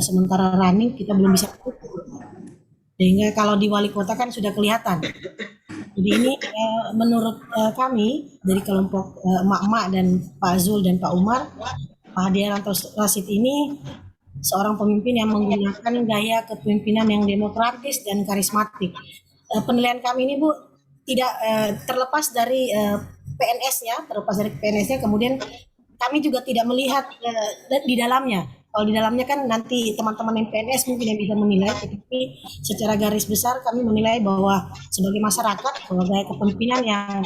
sementara running kita belum bisa tutup. Sehingga kalau di wali kota kan sudah kelihatan. Jadi ini menurut kami dari kelompok emak-emak dan Pak Zul dan Pak Umar, Pak Hadianto Rasid ini seorang pemimpin yang menggunakan gaya kepemimpinan yang demokratis dan karismatik. Penilaian kami ini Bu tidak terlepas dari PNS-nya, kemudian kami juga tidak melihat di dalamnya. Kalau di dalamnya kan nanti teman-teman yang PNS mungkin yang bisa menilai, tetapi secara garis besar kami menilai bahwa sebagai masyarakat, sebagai kepemimpinan yang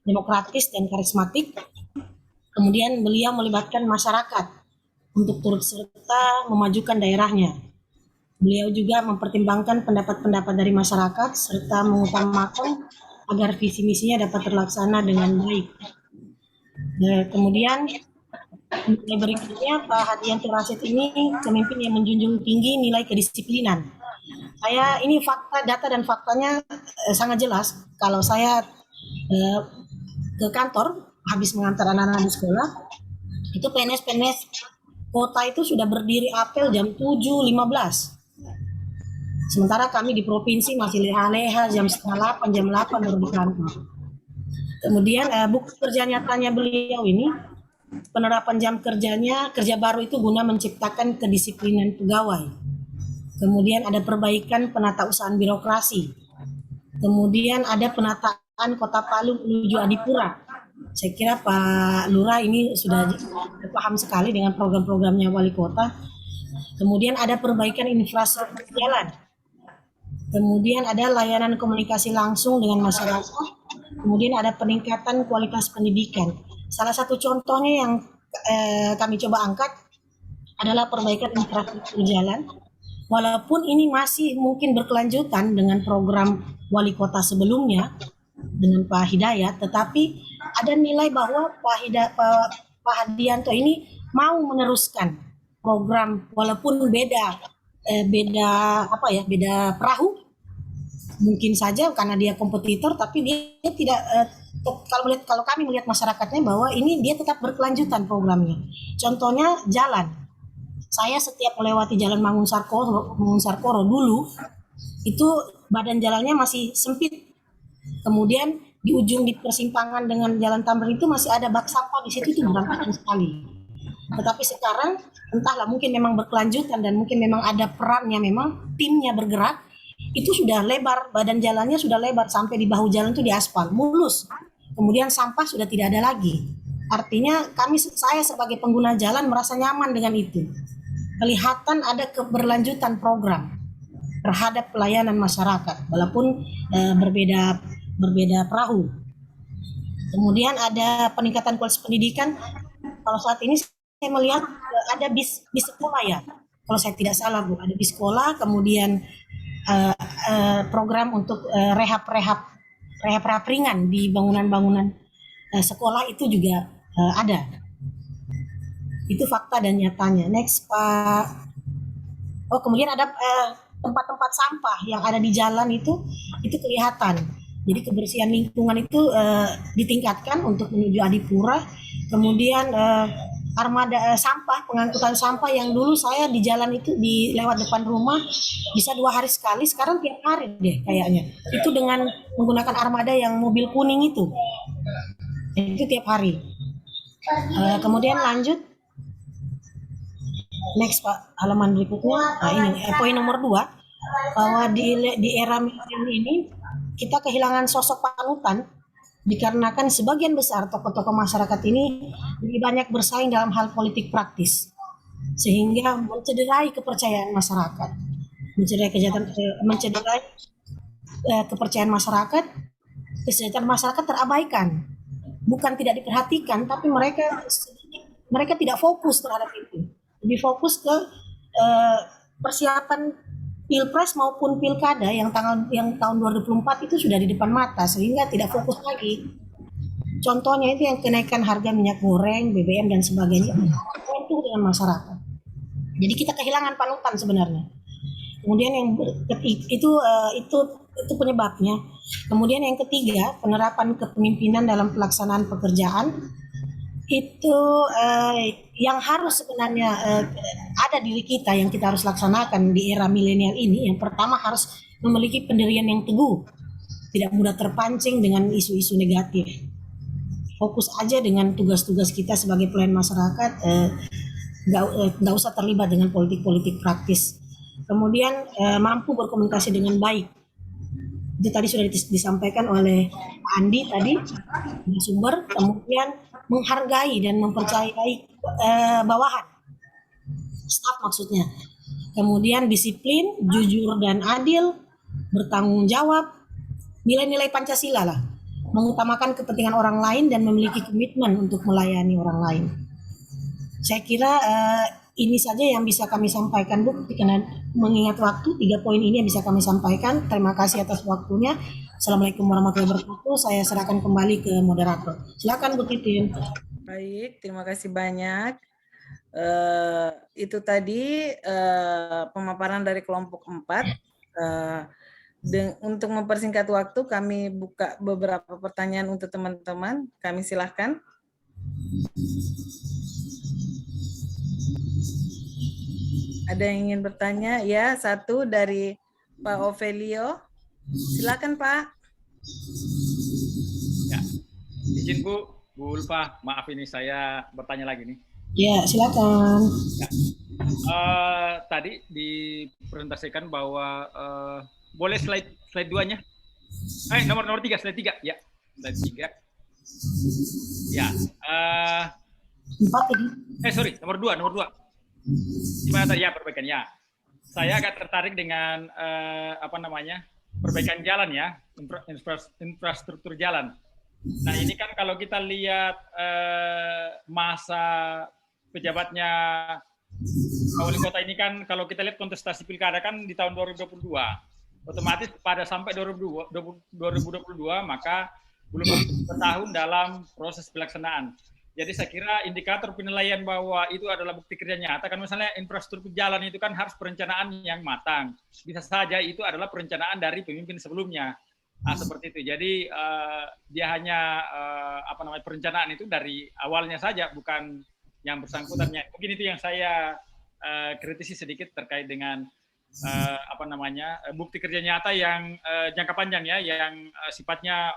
demokratis dan karismatik, kemudian beliau melibatkan masyarakat untuk turut serta memajukan daerahnya. Beliau juga mempertimbangkan pendapat-pendapat dari masyarakat serta mengutamakan agar visi misinya dapat terlaksana dengan baik. Kemudian berikutnya Pak Hadianto Rasid ini pemimpin yang menjunjung tinggi nilai kedisiplinan. Saya ini fakta, data dan faktanya sangat jelas. Kalau saya ke kantor habis mengantar anak-anak di sekolah, itu PNS kota itu sudah berdiri apel jam 7.15. Sementara kami di provinsi masih leha-leha jam setengah 8, jam 8 baru di kantor. Kemudian buku kerja nyatanya beliau ini, penerapan jam kerjanya, kerja baru itu guna menciptakan kedisiplinan pegawai. Kemudian ada perbaikan penata usahaan birokrasi. Kemudian ada penataan Kota Palu menuju Adipura. Saya kira Pak Lurah ini sudah paham sekali dengan program-programnya wali kota. Kemudian ada perbaikan infrastruktur jalan. Kemudian ada layanan komunikasi langsung dengan masyarakat. Kemudian ada peningkatan kualitas pendidikan. Salah satu contohnya yang kami coba angkat adalah perbaikan infrastruktur jalan. Walaupun ini masih mungkin berkelanjutan dengan program wali kota sebelumnya dengan Pak Hidayat, tetapi ada nilai bahwa Pak Hadianto ini mau meneruskan program walaupun beda perahu. Mungkin saja karena dia kompetitor, tapi dia tidak kalau kami melihat masyarakatnya bahwa ini dia tetap berkelanjutan programnya. Contohnya jalan. Saya setiap melewati jalan Mangun Sarkoro dulu, itu badan jalannya masih sempit. Kemudian di ujung di persimpangan dengan Jalan Tamrin itu masih ada bak sampah di situ, itu berantakan sekali. Tetapi sekarang entahlah mungkin memang berkelanjutan dan mungkin memang ada perannya, memang timnya bergerak, itu sudah lebar, badan jalannya sudah lebar sampai di bahu jalan itu diaspal, mulus. Kemudian sampah sudah tidak ada lagi. Artinya saya sebagai pengguna jalan merasa nyaman dengan itu. Kelihatan ada keberlanjutan program terhadap pelayanan masyarakat, walaupun berbeda perahu. Kemudian ada peningkatan kualitas pendidikan. Kalau saat ini saya melihat ada bis sekolah ya, kalau saya tidak salah Bu, ada bis sekolah, kemudian program untuk rehab ringan di bangunan-bangunan sekolah itu juga ada. Itu fakta dan nyatanya. Next Pak. Oh kemudian ada tempat-tempat sampah yang ada di jalan itu kelihatan. Jadi kebersihan lingkungan itu ditingkatkan untuk menuju Adipura. Kemudian armada sampah, pengangkutan sampah yang dulu saya di jalan itu di lewat depan rumah bisa 2 hari sekali, sekarang tiap hari deh kayaknya. Itu dengan menggunakan armada yang mobil kuning itu tiap hari. Kemudian lanjut. Next Pak, halaman berikutnya. Nah, ini poin nomor 2, bahwa di era milenial ini kita kehilangan sosok panutan dikarenakan sebagian besar tokoh-tokoh masyarakat ini lebih banyak bersaing dalam hal politik praktis, sehingga mencederai kepercayaan masyarakat, mencederai kepercayaan masyarakat, kesejahteraan masyarakat terabaikan, bukan tidak diperhatikan, tapi mereka tidak fokus terhadap itu. Lebih fokus ke persiapan pilpres maupun pilkada yang tahun 2024 itu sudah di depan mata, sehingga tidak fokus lagi. Contohnya itu yang kenaikan harga minyak goreng, BBM dan sebagainya, itu dengan masyarakat. Jadi kita kehilangan panutan sebenarnya. Kemudian yang itu penyebabnya. Kemudian yang ketiga, penerapan kepemimpinan dalam pelaksanaan pekerjaan itu yang harus sebenarnya ada diri kita yang kita harus laksanakan di era milenial ini. Yang pertama harus memiliki pendirian yang teguh, tidak mudah terpancing dengan isu-isu negatif. Fokus aja dengan tugas-tugas kita sebagai pelayan masyarakat, nggak usah terlibat dengan politik-politik praktis. Kemudian mampu berkomunikasi dengan baik. Itu tadi sudah disampaikan oleh Pak Andi tadi, sumber. Kemudian menghargai dan mempercayai bawahan, staf maksudnya. Kemudian disiplin, jujur dan adil, bertanggung jawab, nilai-nilai Pancasila lah, mengutamakan kepentingan orang lain dan memiliki komitmen untuk melayani orang lain. Saya kira ini saja yang bisa kami sampaikan, Bu, karena mengingat waktu, 3 poin ini yang bisa kami sampaikan. Terima kasih atas waktunya. Assalamualaikum warahmatullahi wabarakatuh. Saya serahkan kembali ke moderator. Silakan Bu Titin. Baik, terima kasih banyak. Itu tadi pemaparan dari kelompok 4. Untuk mempersingkat waktu, kami buka beberapa pertanyaan untuk teman-teman. Kami silahkan. Ada yang ingin bertanya? Ya, satu dari Pak Ovelio. Silakan, Pak. Ya, izin Bu Ulfa, maaf ini saya bertanya lagi nih. Ya, silakan. Ya. Tadi dipresentasikan bahwa boleh slide 2-nya? Nomor 3, slide 3. Ya, slide 3. Ya. 4 tadi. Sorry, nomor 2. Gimana tadi ya perbaikan ya? Saya agak tertarik dengan perbaikan jalan ya, infrastruktur jalan. Nah ini kan kalau kita lihat masa pejabatnya wali kota ini kan, kalau kita lihat kontestasi pilkada kan di tahun 2022, otomatis pada sampai 2022 maka belum bertahun dalam proses pelaksanaan. Jadi saya kira indikator penilaian bahwa itu adalah bukti kerja nyata, kan misalnya infrastruktur jalan itu kan harus perencanaan yang matang. Bisa saja itu adalah perencanaan dari pemimpin sebelumnya. Nah, seperti itu. Jadi dia hanya perencanaan itu dari awalnya saja, bukan yang bersangkutannya. Mungkin itu yang saya kritisi sedikit terkait dengan bukti kerja nyata yang jangka panjang ya, yang sifatnya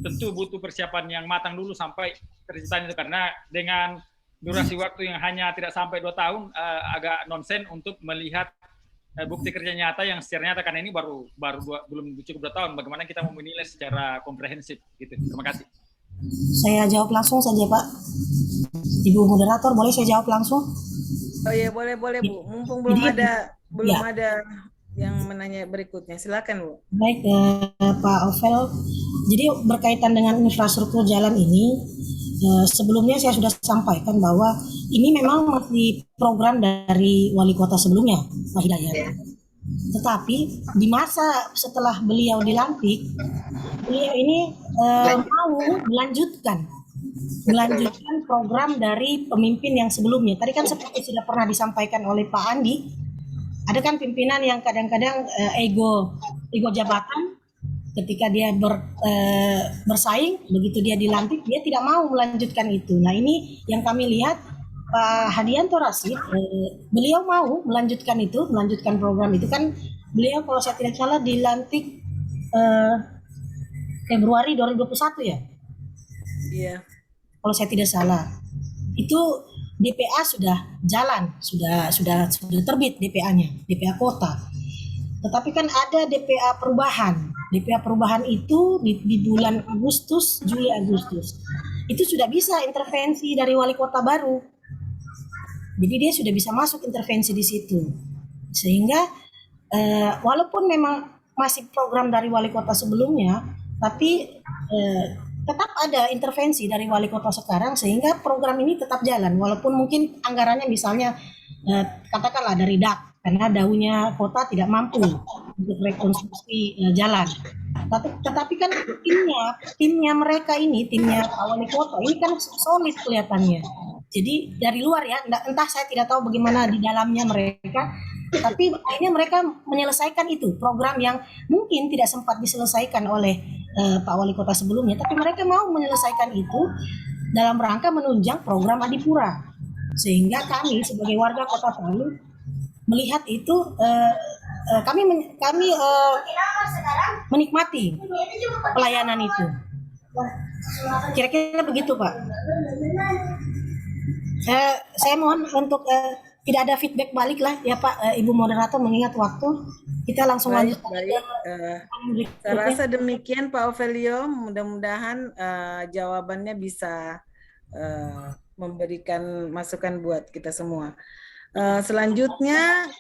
tentu butuh persiapan yang matang dulu sampai terciptanya itu, karena dengan durasi waktu yang hanya tidak sampai 2 tahun agak nonsen untuk melihat bukti kerja nyata yang secara nyata, karena ini belum cukup 2 tahun. Bagaimana kita mau menilai secara komprehensif gitu. Terima kasih. Saya jawab langsung saja, Pak. Ibu moderator, boleh saya jawab langsung? Oh iya, boleh Bu. Mumpung belum ada yang menanya berikutnya. Silakan Bu. Baik, Pak Ovel. Jadi berkaitan dengan infrastruktur jalan ini, sebelumnya saya sudah sampaikan bahwa ini memang masih program dari wali kota sebelumnya, Pak Hidayat. Tetapi di masa setelah beliau dilantik, beliau ini mau melanjutkan program dari pemimpin yang sebelumnya. Tadi kan seperti sudah pernah disampaikan oleh Pak Andi, ada kan pimpinan yang kadang-kadang ego jabatan. Ketika dia bersaing, begitu dia dilantik, dia tidak mau melanjutkan itu. Nah ini yang kami lihat, Pak Hadianto Rashid, beliau mau melanjutkan program itu kan. Beliau kalau saya tidak salah dilantik Februari 2021 ya? Iya. Kalau saya tidak salah. Itu DPA sudah jalan, sudah terbit DPA-nya, DPA kota. Tetapi kan ada DPA perubahan. DPA perubahan itu di bulan Juli Agustus. Itu sudah bisa intervensi dari wali kota baru. Jadi dia sudah bisa masuk intervensi di situ. Sehingga walaupun memang masih program dari wali kota sebelumnya, tapi tetap ada intervensi dari wali kota sekarang, sehingga program ini tetap jalan. Walaupun mungkin anggarannya misalnya katakanlah dari DAK, karena daunya kota tidak mampu untuk rekonstruksi jalan. Tetapi kan timnya mereka ini, timnya wali kota ini kan solid kelihatannya. Jadi dari luar ya, entah saya tidak tahu bagaimana di dalamnya mereka, tapi akhirnya mereka menyelesaikan itu program yang mungkin tidak sempat diselesaikan oleh Pak Wali Kota sebelumnya, tapi mereka mau menyelesaikan itu dalam rangka menunjang program Adipura. Sehingga kami sebagai warga Kota Palu melihat itu, kami menikmati pelayanan itu. Kira-kira begitu, Pak. Saya mohon untuk tidak ada feedback balik lah ya Pak, Ibu moderator, mengingat waktu kita langsung lanjut. Baik. Saya rasa demikian Pak Ovelio. Mudah-mudahan jawabannya bisa memberikan masukan buat kita semua. Selanjutnya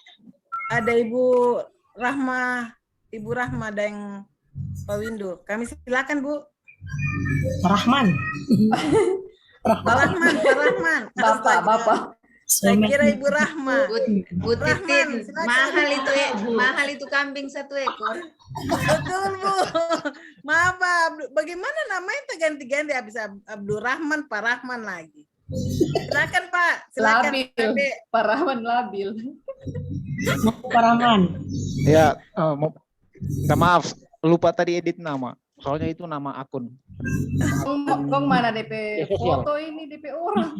ada Ibu Rahma dan Pak Windu. Kami silakan Bu. Rahman. Pak Rahman. Bapak. Saya kira Ibu Rahma. Bu Titin, silakan. mahal itu kambing 1 ekor. Betul Bu. Maaf Pak, bagaimana namanya terganti-ganti, habis Abdul Rahman, Pak Rahman lagi. Silakan Pak. Silakan. Labil. Pak Rahman labil. Pak Rahman. Ya, minta maaf, lupa tadi edit nama. Soalnya itu nama akun. Kong mana DP sosial. foto ini DP orang.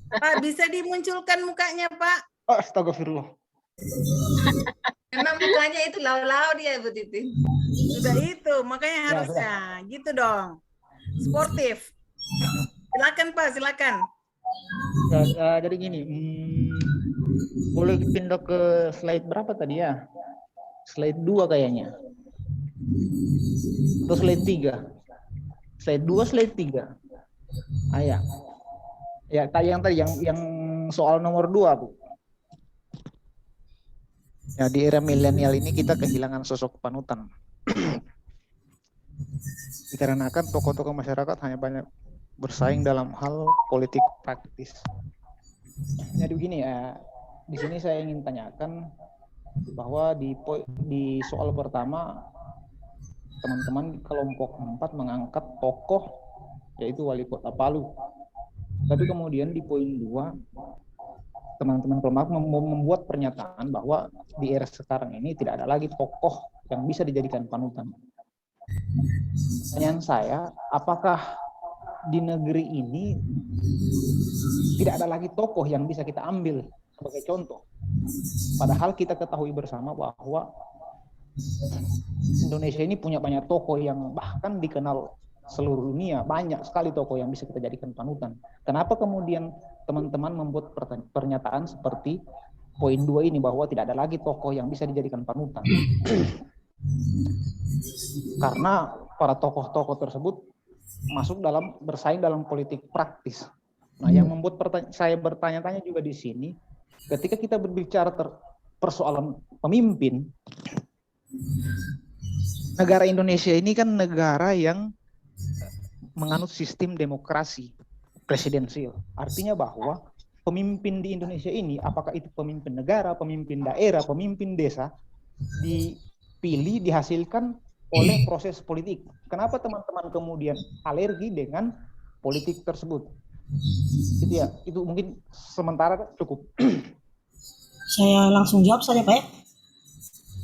Pak, bisa dimunculkan mukanya Pak? Oh, astagfirullah. Memang mukanya itu lau-lau dia Bu Titin. Sudah itu, makanya harusnya gitu dong. Sportif. Silakan Pak, silakan. Jadi gini, boleh pindah ke slide berapa tadi ya? Slide 2 kayaknya. Atau slide 3. Slide 2, slide 3. Ya. Ya, yang tadi yang soal nomor 2, Bu. Ya, di era milenial ini kita kehilangan sosok panutan. Dikarenakan tokoh-tokoh masyarakat hanya banyak bersaing dalam hal politik praktis. Jadi begini ya, di sini saya ingin tanyakan bahwa di soal pertama teman-teman kelompok 4 mengangkat tokoh yaitu Wali Kota Palu. Tapi kemudian di poin 2 teman-teman kelompok membuat pernyataan bahwa di era sekarang ini tidak ada lagi tokoh yang bisa dijadikan panutan. Pertanyaan saya, apakah di negeri ini tidak ada lagi tokoh yang bisa kita ambil sebagai contoh? Padahal kita ketahui bersama bahwa Indonesia ini punya banyak tokoh yang bahkan dikenal seluruh dunia, banyak sekali tokoh yang bisa kita jadikan panutan. Kenapa kemudian teman-teman membuat pernyataan seperti poin 2 ini bahwa tidak ada lagi tokoh yang bisa dijadikan panutan? Karena para tokoh-tokoh tersebut masuk dalam bersaing dalam politik praktis. Nah, yang membuat saya bertanya-tanya juga di sini, ketika kita berbicara persoalan pemimpin, negara Indonesia ini kan negara yang menganut sistem demokrasi presidensial. Artinya bahwa pemimpin di Indonesia ini, apakah itu pemimpin negara, pemimpin daerah, pemimpin desa, dipilih, dihasilkan oleh proses politik. Kenapa teman-teman kemudian alergi dengan politik tersebut? Itu ya, itu mungkin sementara cukup. Saya langsung jawab saja Pak ya.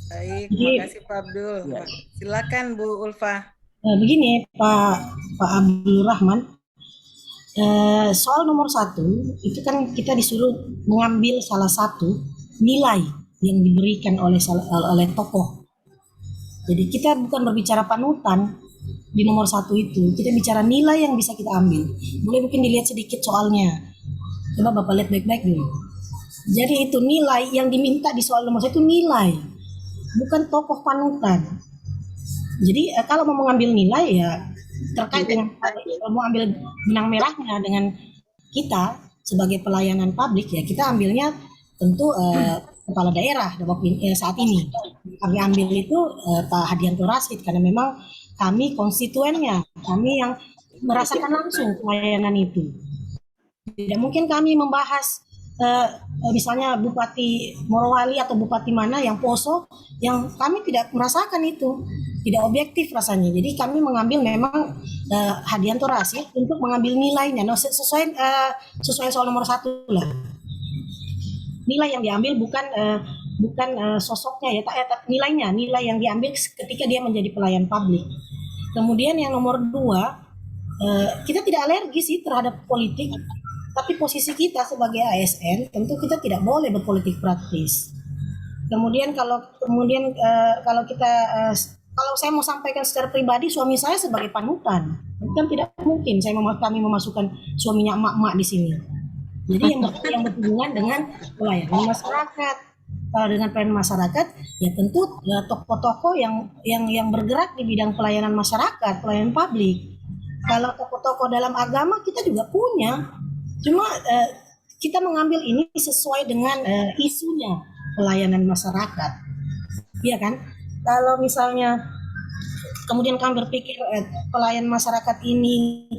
Baik, terima kasih Pak Abdul. Ya. Silakan Bu Ulfa. Begini Pak Abdul Rahman, soal nomor 1 itu kan kita disuruh mengambil salah satu nilai yang diberikan oleh tokoh. Jadi kita bukan berbicara panutan di nomor 1 itu, kita bicara nilai yang bisa kita ambil. Boleh mungkin dilihat sedikit soalnya. Coba Bapak lihat baik-baik dulu. Jadi itu nilai yang diminta di soal nomor 1 itu nilai, bukan tokoh panutan. Jadi kalau mau mengambil nilai ya terkait dengan mau ambil benang merahnya dengan kita sebagai pelayanan publik, ya kita ambilnya tentu kepala daerah saat ini. Kami ambil itu Pak Hadianto Rasid karena memang kami konstituennya, kami yang merasakan langsung pelayanan itu. Tidak mungkin kami membahas misalnya Bupati Morowali atau Bupati mana yang Poso yang kami tidak merasakan itu, tidak objektif rasanya. Jadi kami mengambil memang Hadianto Rasid untuk mengambil nilainya. Nah, sesuai soal nomor 1 lah. Nilai yang diambil bukan sosoknya ya, nilainya, nilai yang diambil ketika dia menjadi pelayan publik. Kemudian yang nomor 2, kita tidak alergi sih terhadap politik. Tapi posisi kita sebagai ASN tentu kita tidak boleh berpolitik praktis. Kemudian kalau kita kalau saya mau sampaikan secara pribadi, suami saya sebagai panutan, kan tidak mungkin kami memasukkan suaminya emak-emak di sini. Jadi yang berhubungan dengan pelayanan masyarakat. Kalau dengan pelayanan masyarakat, ya tentu tokoh-tokoh yang bergerak di bidang pelayanan masyarakat, pelayanan publik. Kalau tokoh-tokoh dalam agama kita juga punya, cuma kita mengambil ini sesuai dengan isunya pelayanan masyarakat, iya kan? Kalau misalnya kemudian kami berpikir pelayan masyarakat ini,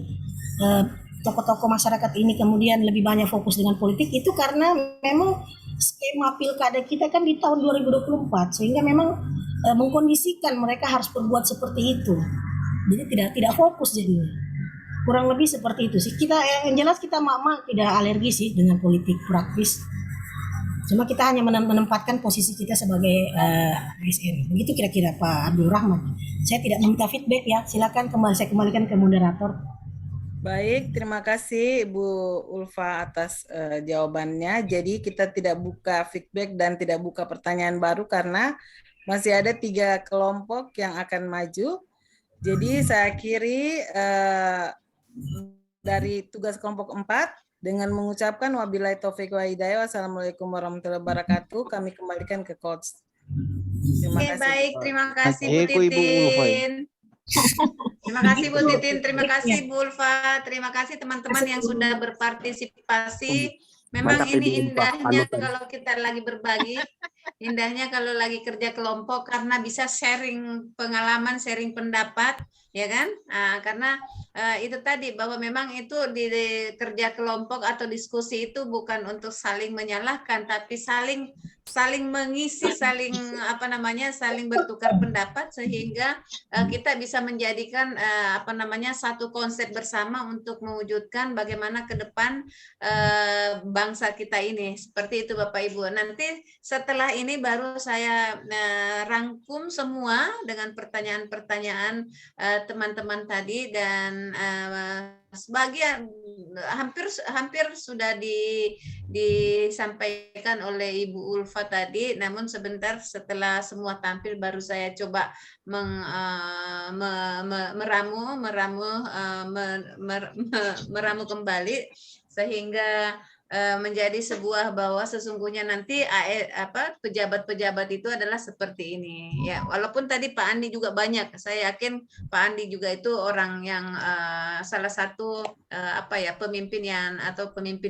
tokoh-tokoh masyarakat ini kemudian lebih banyak fokus dengan politik, itu karena memang skema pilkada kita kan di tahun 2024, sehingga memang mengkondisikan mereka harus berbuat seperti itu. Jadi tidak fokus jadinya. Kurang lebih seperti itu sih. Kita yang jelas kita mak-mak tidak alergi sih dengan politik praktis. Cuma kita hanya menempatkan posisi kita sebagai ASN. Begitu kira-kira Pak Abdul Rahman. Saya tidak meminta feedback ya. Silakan saya kembalikan ke moderator. Baik, terima kasih Ibu Ulfa atas jawabannya. Jadi kita tidak buka feedback dan tidak buka pertanyaan baru karena masih ada 3 kelompok yang akan maju. Jadi saya akhiri dari tugas kelompok 4 dengan mengucapkan wabillahi taufiq wa hidayah. Wassalamualaikum warahmatullahi wabarakatuh. Kami kembalikan ke coach. Terima kasih. Baik, terima kasih Bu Titin. Terima kasih Bu Titin, terima kasih Bu Ulfa, terima kasih teman-teman yang sudah berpartisipasi. Memang ini indahnya kalau kita lagi berbagi, indahnya kalau lagi kerja kelompok karena bisa sharing pengalaman, sharing pendapat, ya kan? Karena itu tadi bahwa memang itu di kerja kelompok atau diskusi itu bukan untuk saling menyalahkan, tapi saling mengisi, saling bertukar pendapat sehingga kita bisa menjadikan satu konsep bersama untuk mewujudkan bagaimana ke depan bangsa kita ini. Seperti itu Bapak Ibu. Nanti setelah ini baru saya rangkum semua dengan pertanyaan-pertanyaan teman-teman tadi dan sebagian hampir sudah disampaikan oleh Ibu Ulfa tadi, namun sebentar setelah semua tampil baru saya coba meramu kembali sehingga menjadi sebuah bahwa sesungguhnya nanti pejabat-pejabat itu adalah seperti ini ya, walaupun tadi Pak Andi juga banyak, saya yakin Pak Andi juga itu orang yang salah satu pemimpin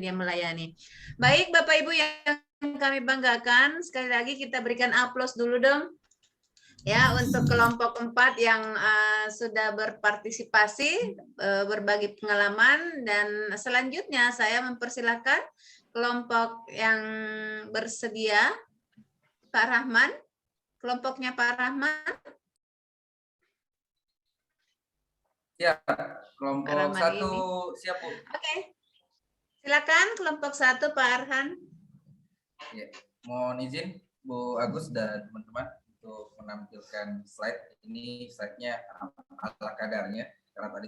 yang melayani. Baik Bapak Ibu yang kami banggakan, sekali lagi kita berikan aplaus dulu dong ya untuk kelompok 4 yang sudah berpartisipasi, berbagi pengalaman, dan selanjutnya saya mempersilakan kelompok yang bersedia, Pak Rahman, kelompoknya Pak Rahman. Ya, kelompok Rahman 1 ini. siap Bu. Oke, silakan kelompok 1 Pak Arhan. Ya, mohon izin Bu Agus dan teman-teman untuk menampilkan slide. Ini slide-nya ala kadarnya karena tadi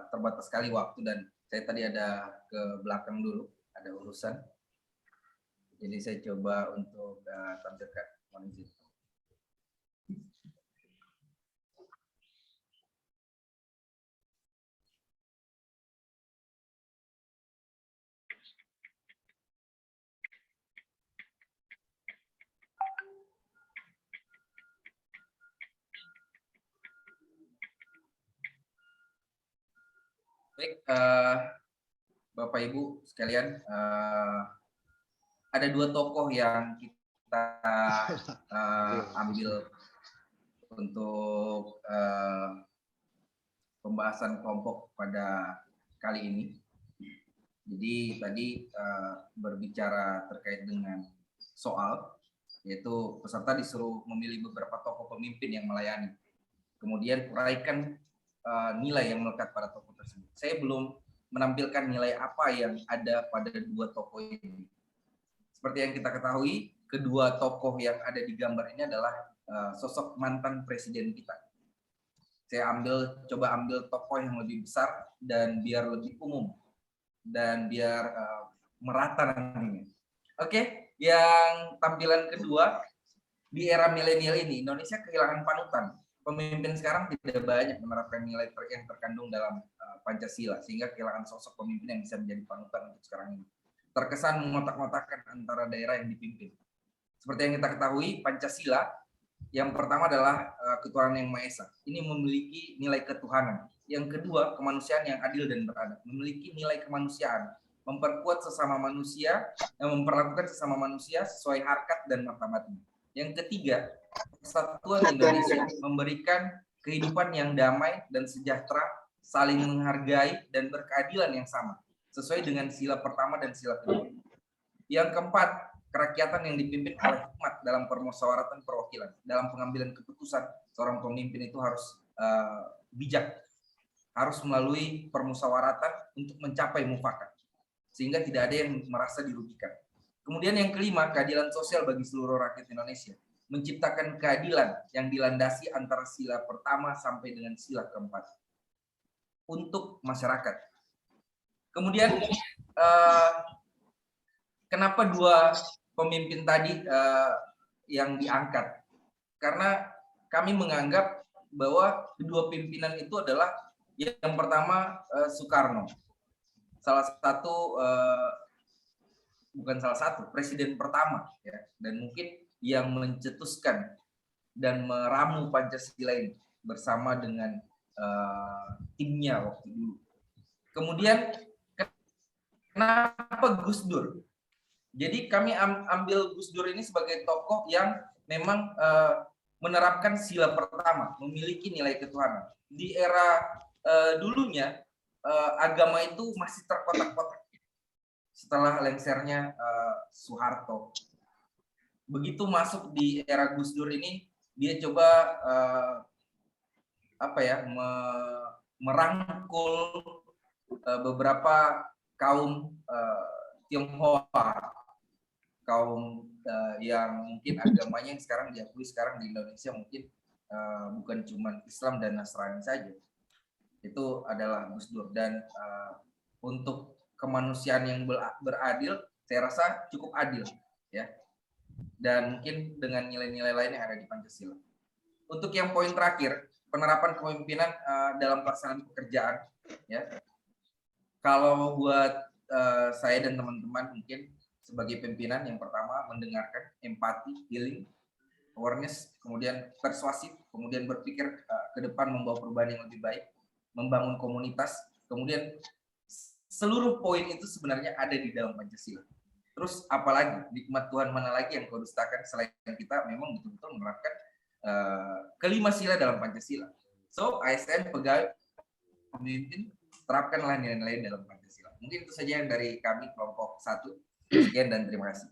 terbatas sekali waktu dan saya tadi ada ke belakang dulu, ada urusan. Jadi saya coba untuk tampilkan. Mohon izin. Baik, Bapak Ibu sekalian, ada 2 tokoh yang kita ambil untuk pembahasan kelompok pada kali ini. Jadi tadi berbicara terkait dengan soal, yaitu peserta disuruh memilih beberapa tokoh pemimpin yang melayani. Kemudian uraikan nilai yang melekat pada tokoh tersebut. Saya belum menampilkan nilai apa yang ada pada 2 tokoh ini. Seperti yang kita ketahui, kedua tokoh yang ada di gambar ini adalah sosok mantan presiden kita. Saya coba ambil tokoh yang lebih besar dan biar lebih umum. dan biar merata nantinya. Oke, yang tampilan kedua, di era milenial ini Indonesia kehilangan panutan. Pemimpin sekarang tidak banyak menerapkan nilai yang terkandung dalam Pancasila, sehingga kehilangan sosok pemimpin yang bisa menjadi panutan untuk sekarang ini. Terkesan mengotak-ngotakkan antara daerah yang dipimpin. Seperti yang kita ketahui, Pancasila yang pertama adalah ketuhanan yang Maha Esa. Ini memiliki nilai ketuhanan. Yang kedua, kemanusiaan yang adil dan beradab, memiliki nilai kemanusiaan, memperkuat sesama manusia, memperlakukan sesama manusia sesuai harkat dan martabatnya. Yang ketiga, persatuan Indonesia memberikan kehidupan yang damai dan sejahtera, saling menghargai dan berkeadilan yang sama, sesuai dengan sila pertama dan sila kedua. Yang keempat, kerakyatan yang dipimpin oleh hikmat dalam permusyawaratan perwakilan. Dalam pengambilan keputusan, seorang pemimpin itu harus bijak, harus melalui permusyawaratan untuk mencapai mufakat, sehingga tidak ada yang merasa dirugikan. Kemudian yang kelima, keadilan sosial bagi seluruh rakyat Indonesia, menciptakan keadilan yang dilandasi antara sila pertama sampai dengan sila keempat untuk masyarakat. Kemudian kenapa dua pemimpin tadi yang diangkat? Karena kami menganggap bahwa kedua pimpinan itu adalah yang pertama Soekarno, salah satu bukan salah satu, presiden pertama, ya, dan mungkin yang mencetuskan dan meramu Pancasila ini bersama dengan timnya waktu dulu. Kemudian kenapa Gus Dur? Jadi kami ambil Gus Dur ini sebagai tokoh yang memang menerapkan sila pertama, memiliki nilai ketuhanan. Di era dulunya agama itu masih terkotak-kotak. Setelah lengsernya Soeharto, begitu masuk di era Gus Dur ini, dia coba merangkul beberapa kaum Tionghoa, kaum yang mungkin agamanya yang sekarang diakui sekarang di Indonesia mungkin bukan cuma Islam dan Nasrani saja. Itu adalah Gus Dur, dan untuk kemanusiaan yang beradil, saya rasa cukup adil, ya. Dan mungkin dengan nilai-nilai lain yang ada di Pancasila. Untuk yang poin terakhir, penerapan kepemimpinan dalam pelaksanaan pekerjaan, ya. Kalau buat saya dan teman-teman mungkin sebagai pimpinan, yang pertama mendengarkan, empati, healing, awareness, kemudian persuasif, kemudian berpikir ke depan membawa perubahan yang lebih baik, membangun komunitas, kemudian seluruh poin itu sebenarnya ada di dalam Pancasila. Terus apalagi nikmat Tuhan mana lagi yang kau dustakan selain kita memang betul-betul menerapkan kelima sila dalam Pancasila. So ASN, pegawai, pemimpin, terapkanlah nilai-nilai dalam Pancasila. Mungkin itu saja yang dari kami kelompok 1. Sekian dan terima kasih.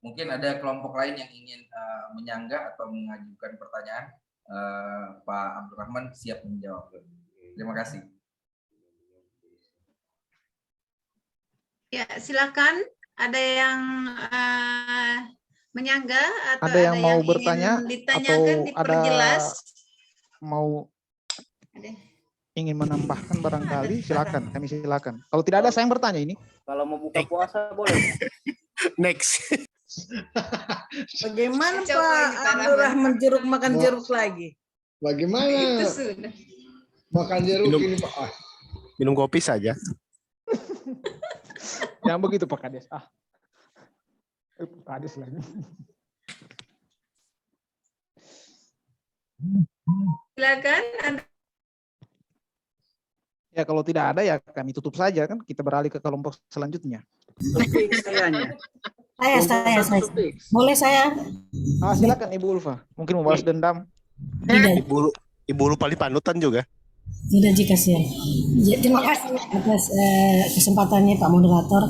Mungkin ada kelompok lain yang ingin menyanggah atau mengajukan pertanyaan. Pak Abdurrahman siap menjawab. Terima kasih. Ya, silakan. Ada yang menyanggah atau ada yang mau bertanya ditanyakan, atau ada diperjelas? mau ingin menambahkan barangkali, silakan. Kami silakan. Kalau tidak ada, saya yang bertanya ini. Kalau mau buka puasa boleh. Next. Bagaimana Coba Pak ini, Pak Abdurrahman jeruk makan jeruk lagi? Bagaimana Itu sudah. makan jeruk ini Pak? Minum kopi saja. Yang begitu Pak Kades. Pak Kades lagi. Silakan. Ya kalau tidak ada ya kami tutup saja kan, kita beralih ke kelompok selanjutnya. Saya. Boleh saya? Silakan Ibu Ulfa. Mungkin mau balas dendam. Tidak, Ibu lupa di panutan juga. tidak jika kasihan. Terima kasih atas kesempatannya Pak Moderator.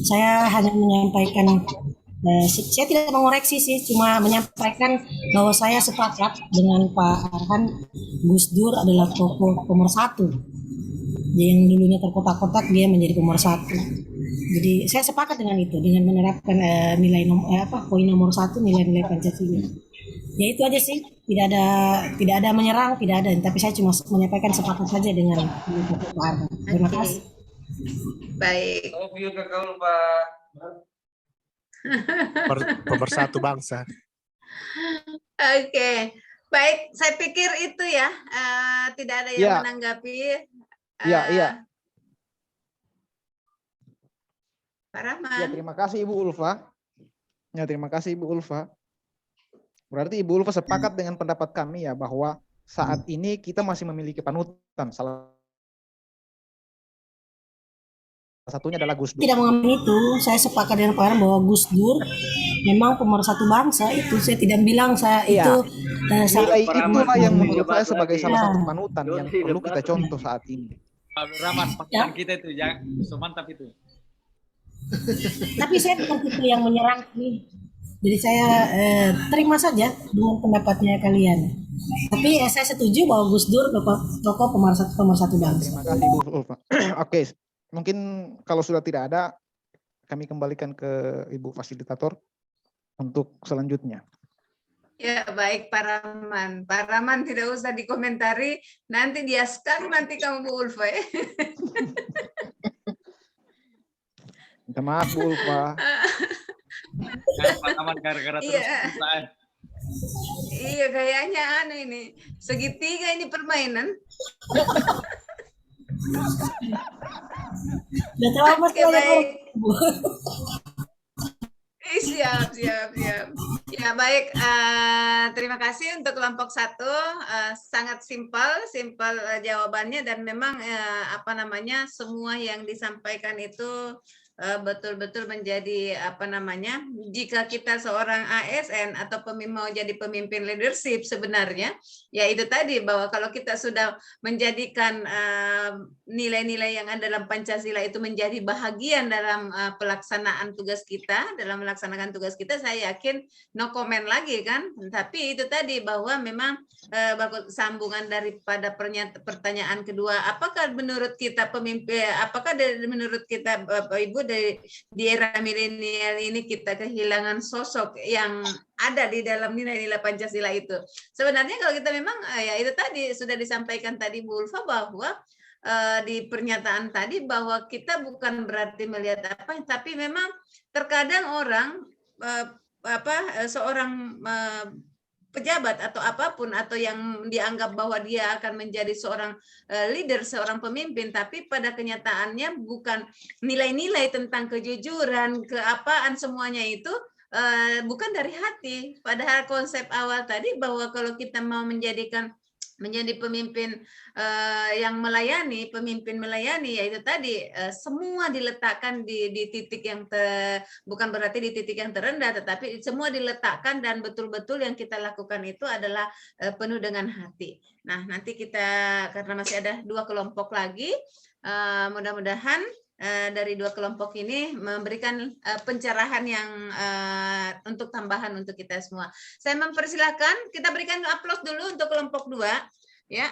Saya hanya menyampaikan, saya tidak mengoreksi sih, cuma menyampaikan bahwa saya sepakat dengan Pak Arhan, Gus Dur adalah tokoh nomor 1. Yang dulunya terkotak-kotak dia menjadi nomor 1. Jadi saya sepakat dengan itu, dengan menerapkan poin nomor 1 nilai-nilai Pancasila. Ya itu aja sih. tidak ada menyerang, tidak ada. Tapi saya cuma menyampaikan sepakat saja dengan Pak Arman. Terima Oke. kasih. Baik. Love you Kakak Ulfa. Pemersatu bangsa. Oke. Baik, saya pikir itu ya. Tidak ada yang Ya. menanggapi. Iya. Pak Ya, Rahman. terima kasih Ibu Ulfa. Ya, terima kasih Ibu Ulfa. Berarti Ibu Ulfa sepakat dengan pendapat kami ya bahwa saat ini kita masih memiliki panutan. Salah satunya adalah Gus Dur. Tidak mengambil itu, saya sepakat dengan Pak Arman bahwa Gus Dur memang pemersatu bangsa itu. Saya tidak bilang saya Iya. itu Nilai itulah yang menurut saya Debat sebagai lagi. salah satu Ya. panutan yang perlu kita contoh saat ini. Pak Rahman, pasukan kita itu ya, so mantap itu. Tapi saya bukan tipe yang menyerang nih. Jadi saya terima saja dengan pendapatnya kalian. Tapi saya setuju bahwa Gus Dur tokoh pemersatu bangsa. Terima kasih Ibu Ulfa. Oke, mungkin kalau sudah tidak ada, kami kembalikan ke Ibu Fasilitator untuk selanjutnya. Ya, baik Pak Rahman. Pak Rahman tidak usah dikomentari, nanti dia skam nanti kamu Bu Ulfa ya. Minta maaf Bu Ulfa. Pak Rahman gara-gara terus. Iya. Iya, kayaknya ini segitiga ini permainan. Udah terlalu Oke, baik. Siap. Ya, baik. Terima kasih untuk kelompok 1. Sangat simpel jawabannya, dan memang semua yang disampaikan itu betul-betul menjadi jika kita seorang ASN atau mau jadi pemimpin leadership sebenarnya, ya itu tadi bahwa kalau kita sudah menjadikan nilai-nilai yang ada dalam Pancasila itu menjadi bahagian dalam pelaksanaan tugas kita, saya yakin no comment lagi kan. Tapi itu tadi bahwa memang sambungan daripada pertanyaan kedua, apakah menurut kita menurut kita Bapak Ibu di era milenial ini kita kehilangan sosok yang ada di dalam nilai-nilai Pancasila itu. Sebenarnya kalau kita memang ya itu tadi sudah disampaikan tadi Bu Ulfa bahwa di pernyataan tadi bahwa kita bukan berarti melihat tapi memang terkadang orang seorang pejabat atau apapun atau yang dianggap bahwa dia akan menjadi seorang leader, seorang pemimpin, tapi pada kenyataannya bukan nilai-nilai tentang kejujuran, keapaan semuanya itu bukan dari hati. Padahal konsep awal tadi bahwa kalau kita mau menjadi pemimpin yang melayani, pemimpin melayani, yaitu tadi semua diletakkan di titik yang bukan berarti di titik yang terendah, tetapi semua diletakkan dan betul-betul yang kita lakukan itu adalah penuh dengan hati. Nah, nanti kita karena masih ada 2 kelompok lagi, mudah-mudahan dari 2 kelompok ini memberikan pencerahan yang untuk tambahan untuk kita semua. Saya mempersilahkan, kita berikan aplaus dulu untuk kelompok 2 ya.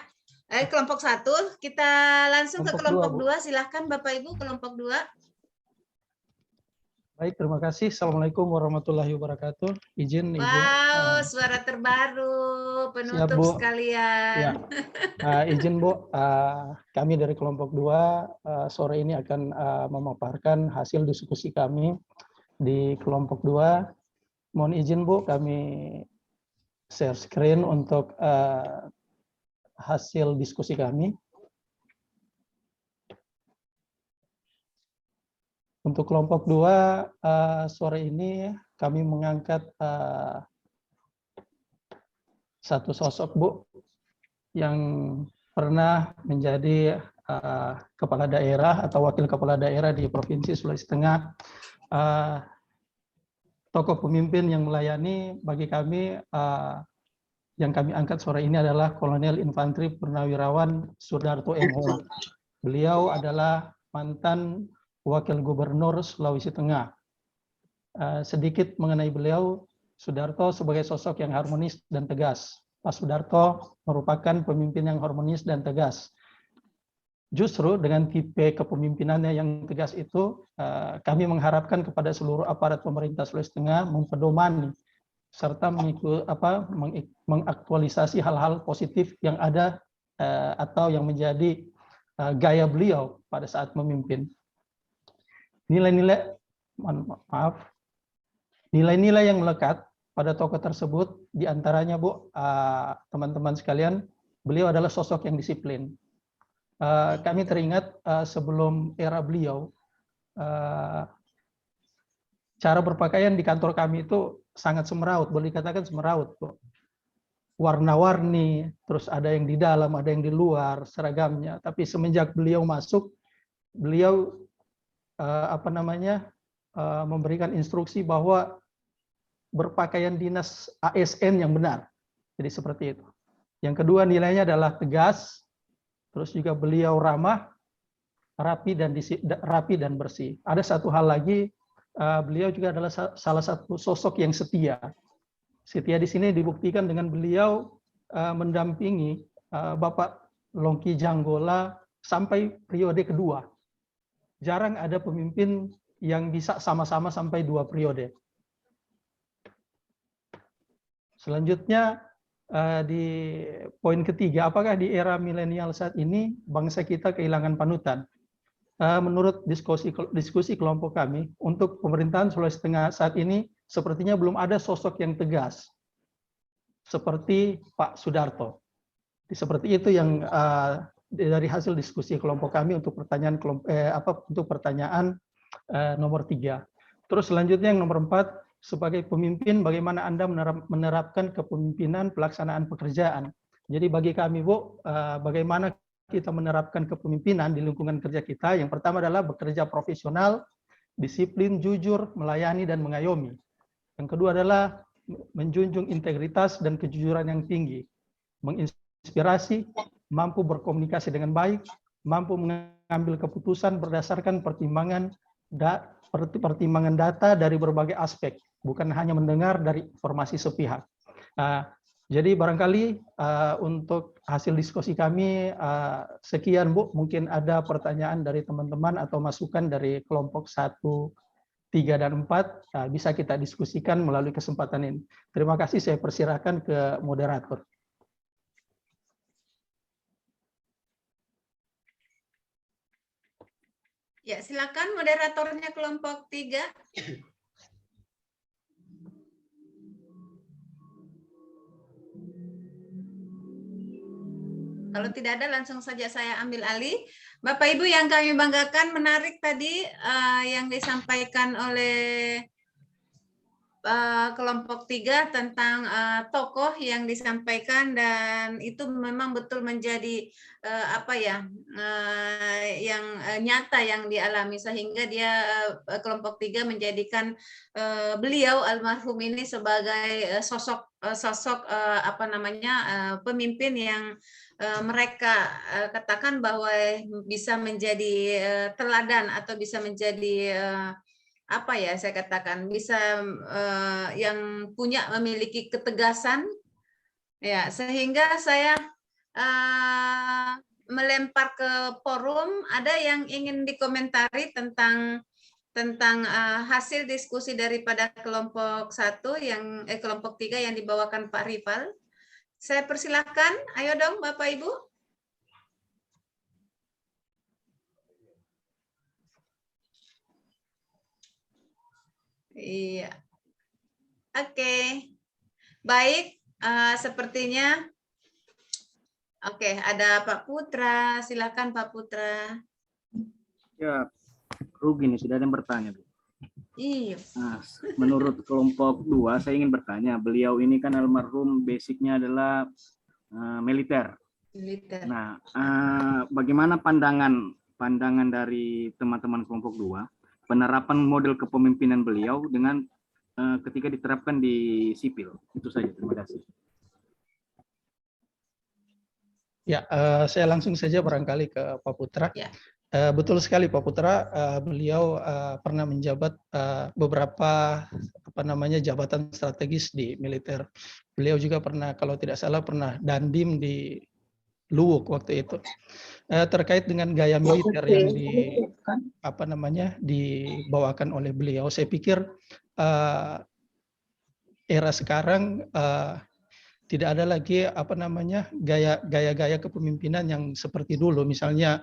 Kelompok 1 kita langsung ke kelompok 2. Silahkan Bapak Ibu kelompok 2. Baik, terima kasih. Assalamualaikum warahmatullahi wabarakatuh. Izin Ibu. Wow, suara terbaru penutup Bu. sekalian. Ya. Izin Bu, kami dari kelompok 2 sore ini akan memaparkan hasil diskusi kami di kelompok 2. Mohon izin Bu, kami share screen untuk hasil diskusi kami. Untuk kelompok 2 sore ini kami mengangkat satu sosok Bu yang pernah menjadi kepala daerah atau wakil kepala daerah di Provinsi Sulawesi Tengah. Tokoh pemimpin yang melayani bagi kami yang kami angkat sore ini adalah Kolonel Infanteri Purnawirawan Sudarto M. Hoa. Beliau adalah mantan Wakil Gubernur Sulawesi Tengah. Sedikit mengenai beliau, Sudarto sebagai sosok yang harmonis dan tegas. Pak Sudarto merupakan pemimpin yang harmonis dan tegas. Justru dengan tipe kepemimpinannya yang tegas itu, kami mengharapkan kepada seluruh aparat pemerintah Sulawesi Tengah mempedomani serta mengaktualisasi hal-hal positif yang ada atau yang menjadi gaya beliau pada saat memimpin. Nilai-nilai yang melekat pada tokoh tersebut, diantaranya Bu, teman-teman sekalian, beliau adalah sosok yang disiplin. Kami teringat sebelum era beliau, cara berpakaian di kantor kami itu sangat semeraut, boleh dikatakan semeraut, Bu. Warna-warni, terus ada yang di dalam, ada yang di luar seragamnya. Tapi semenjak beliau masuk, beliau memberikan instruksi bahwa berpakaian dinas ASN yang benar. Jadi seperti itu. Yang kedua, nilainya adalah tegas, terus juga beliau ramah, rapi dan bersih. Ada satu hal lagi, beliau juga adalah salah satu sosok yang setia. Setia di sini dibuktikan dengan beliau mendampingi Bapak Longki Janggola sampai periode kedua. Jarang ada pemimpin yang bisa sama-sama sampai 2 periode. Selanjutnya di poin ketiga, apakah di era milenial saat ini bangsa kita kehilangan panutan? Menurut diskusi kelompok kami, untuk pemerintahan Sulawesi Tengah saat ini sepertinya belum ada sosok yang tegas seperti Pak Sudarto. Seperti itu yang dari hasil diskusi kelompok kami untuk pertanyaan nomor 3. Terus selanjutnya yang nomor 4, sebagai pemimpin bagaimana Anda menerapkan kepemimpinan pelaksanaan pekerjaan. Jadi bagi kami Bu, bagaimana kita menerapkan kepemimpinan di lingkungan kerja kita, yang pertama adalah bekerja profesional, disiplin, jujur, melayani, dan mengayomi. Yang kedua adalah menjunjung integritas dan kejujuran yang tinggi, menginspirasi, mampu berkomunikasi dengan baik, mampu mengambil keputusan berdasarkan pertimbangan data dari berbagai aspek, bukan hanya mendengar dari informasi sepihak. Jadi barangkali untuk hasil diskusi kami sekian Bu, mungkin ada pertanyaan dari teman-teman atau masukan dari kelompok 1, 3, dan 4, bisa kita diskusikan melalui kesempatan ini. Terima kasih, saya persilahkan ke moderator. Ya, silakan moderatornya kelompok 3. Kalau tidak ada, langsung saja saya ambil alih. Bapak Ibu yang kami banggakan, menarik tadi yang disampaikan oleh kelompok 3 tentang tokoh yang disampaikan, dan itu memang betul menjadi yang nyata yang dialami, sehingga dia kelompok 3 menjadikan beliau almarhum ini sebagai sosok pemimpin yang mereka katakan bahwa bisa menjadi teladan atau bisa menjadi saya katakan bisa yang memiliki ketegasan, ya, sehingga saya melempar ke forum. Ada yang ingin dikomentari tentang hasil diskusi daripada kelompok 1 kelompok 3 yang dibawakan Pak Rival. Saya persilahkan, ayo dong Bapak Ibu. Iya. Oke. Baik, sepertinya ada Pak Putra. Silakan Pak Putra. Ya, rugi nih, sudah ada yang bertanya. Iya. Nah, menurut kelompok 2, saya ingin bertanya, beliau ini kan almarhum basicnya adalah militer. Nah, bagaimana pandangan dari teman-teman kelompok 2 penerapan model kepemimpinan beliau dengan ketika diterapkan di sipil? Itu saja, terima kasih. Ya, saya langsung saja barangkali ke Pak Putra. Ya. Betul sekali Pak Putra, beliau pernah menjabat beberapa jabatan strategis di militer. Beliau juga pernah, kalau tidak salah, pernah dandim di Luwuk waktu itu. Terkait dengan gaya militer yang dibawakan oleh beliau, saya pikir era sekarang tidak ada lagi gaya-gaya kepemimpinan yang seperti dulu, misalnya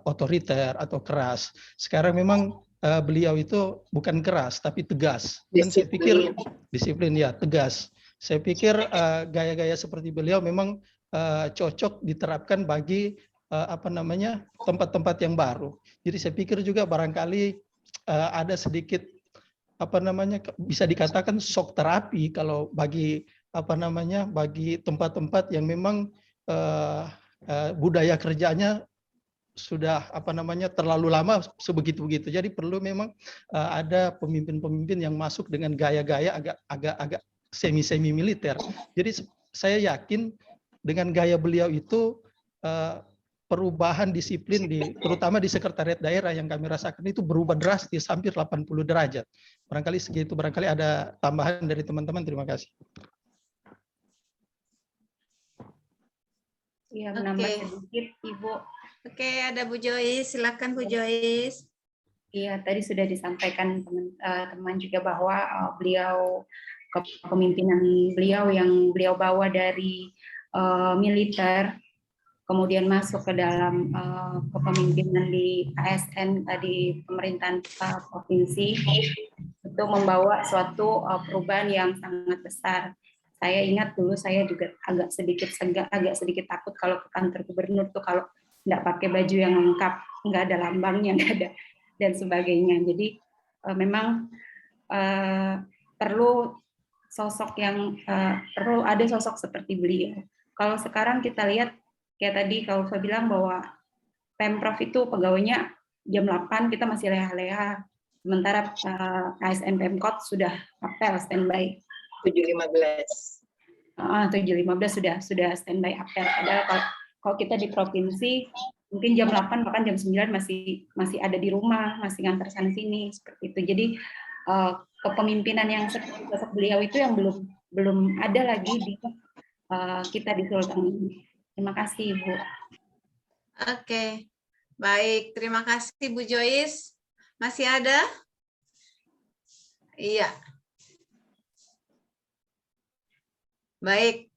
otoriter atau keras. Sekarang memang beliau itu bukan keras tapi tegas. Dan saya pikir disiplin ya, tegas. Saya pikir gaya-gaya seperti beliau memang cocok diterapkan bagi tempat-tempat yang baru. Jadi saya pikir juga barangkali ada sedikit bisa dikatakan shock terapi kalau bagi bagi tempat-tempat yang memang budaya kerjanya sudah terlalu lama sebegitu-begitu. Jadi perlu memang ada pemimpin-pemimpin yang masuk dengan gaya-gaya agak semi militer. Jadi saya yakin dengan gaya beliau itu perubahan disiplin terutama di sekretariat daerah yang kami rasakan itu berubah drastis, hampir 80 derajat. Barangkali segitu, barangkali ada tambahan dari teman-teman. Terima kasih. Iya, menambah sedikit, Ibu. Oke, ada Bu Joyce. Silakan Bu Joyce. Iya, tadi sudah disampaikan teman-teman juga bahwa kepemimpinan beliau yang beliau bawa dari militer, kemudian masuk ke dalam kepemimpinan di ASN, di pemerintahan provinsi, itu membawa suatu perubahan yang sangat besar. Saya ingat dulu saya juga agak sedikit takut kalau ke kantor gubernur tuh kalau nggak pakai baju yang lengkap, nggak ada lambangnya, nggak ada dan sebagainya. Jadi memang perlu ada sosok seperti beliau. Kalau sekarang kita lihat kayak tadi kalau saya bilang bahwa Pemprov itu pegawainya jam 8 kita masih leha-leha, sementara ASN Pemkot sudah apel standby 7.15. 7.15 sudah standby apel. Padahal kalau kita di provinsi mungkin jam 8 bahkan jam 9 masih ada di rumah, masih ngantar sana sini seperti itu. Jadi kepemimpinan yang seperti sosok beliau itu yang belum ada lagi di kita di Sulteng ini. Terima kasih, Ibu. Oke. Baik, terima kasih Bu Joyce. Masih ada? Iya. Baik,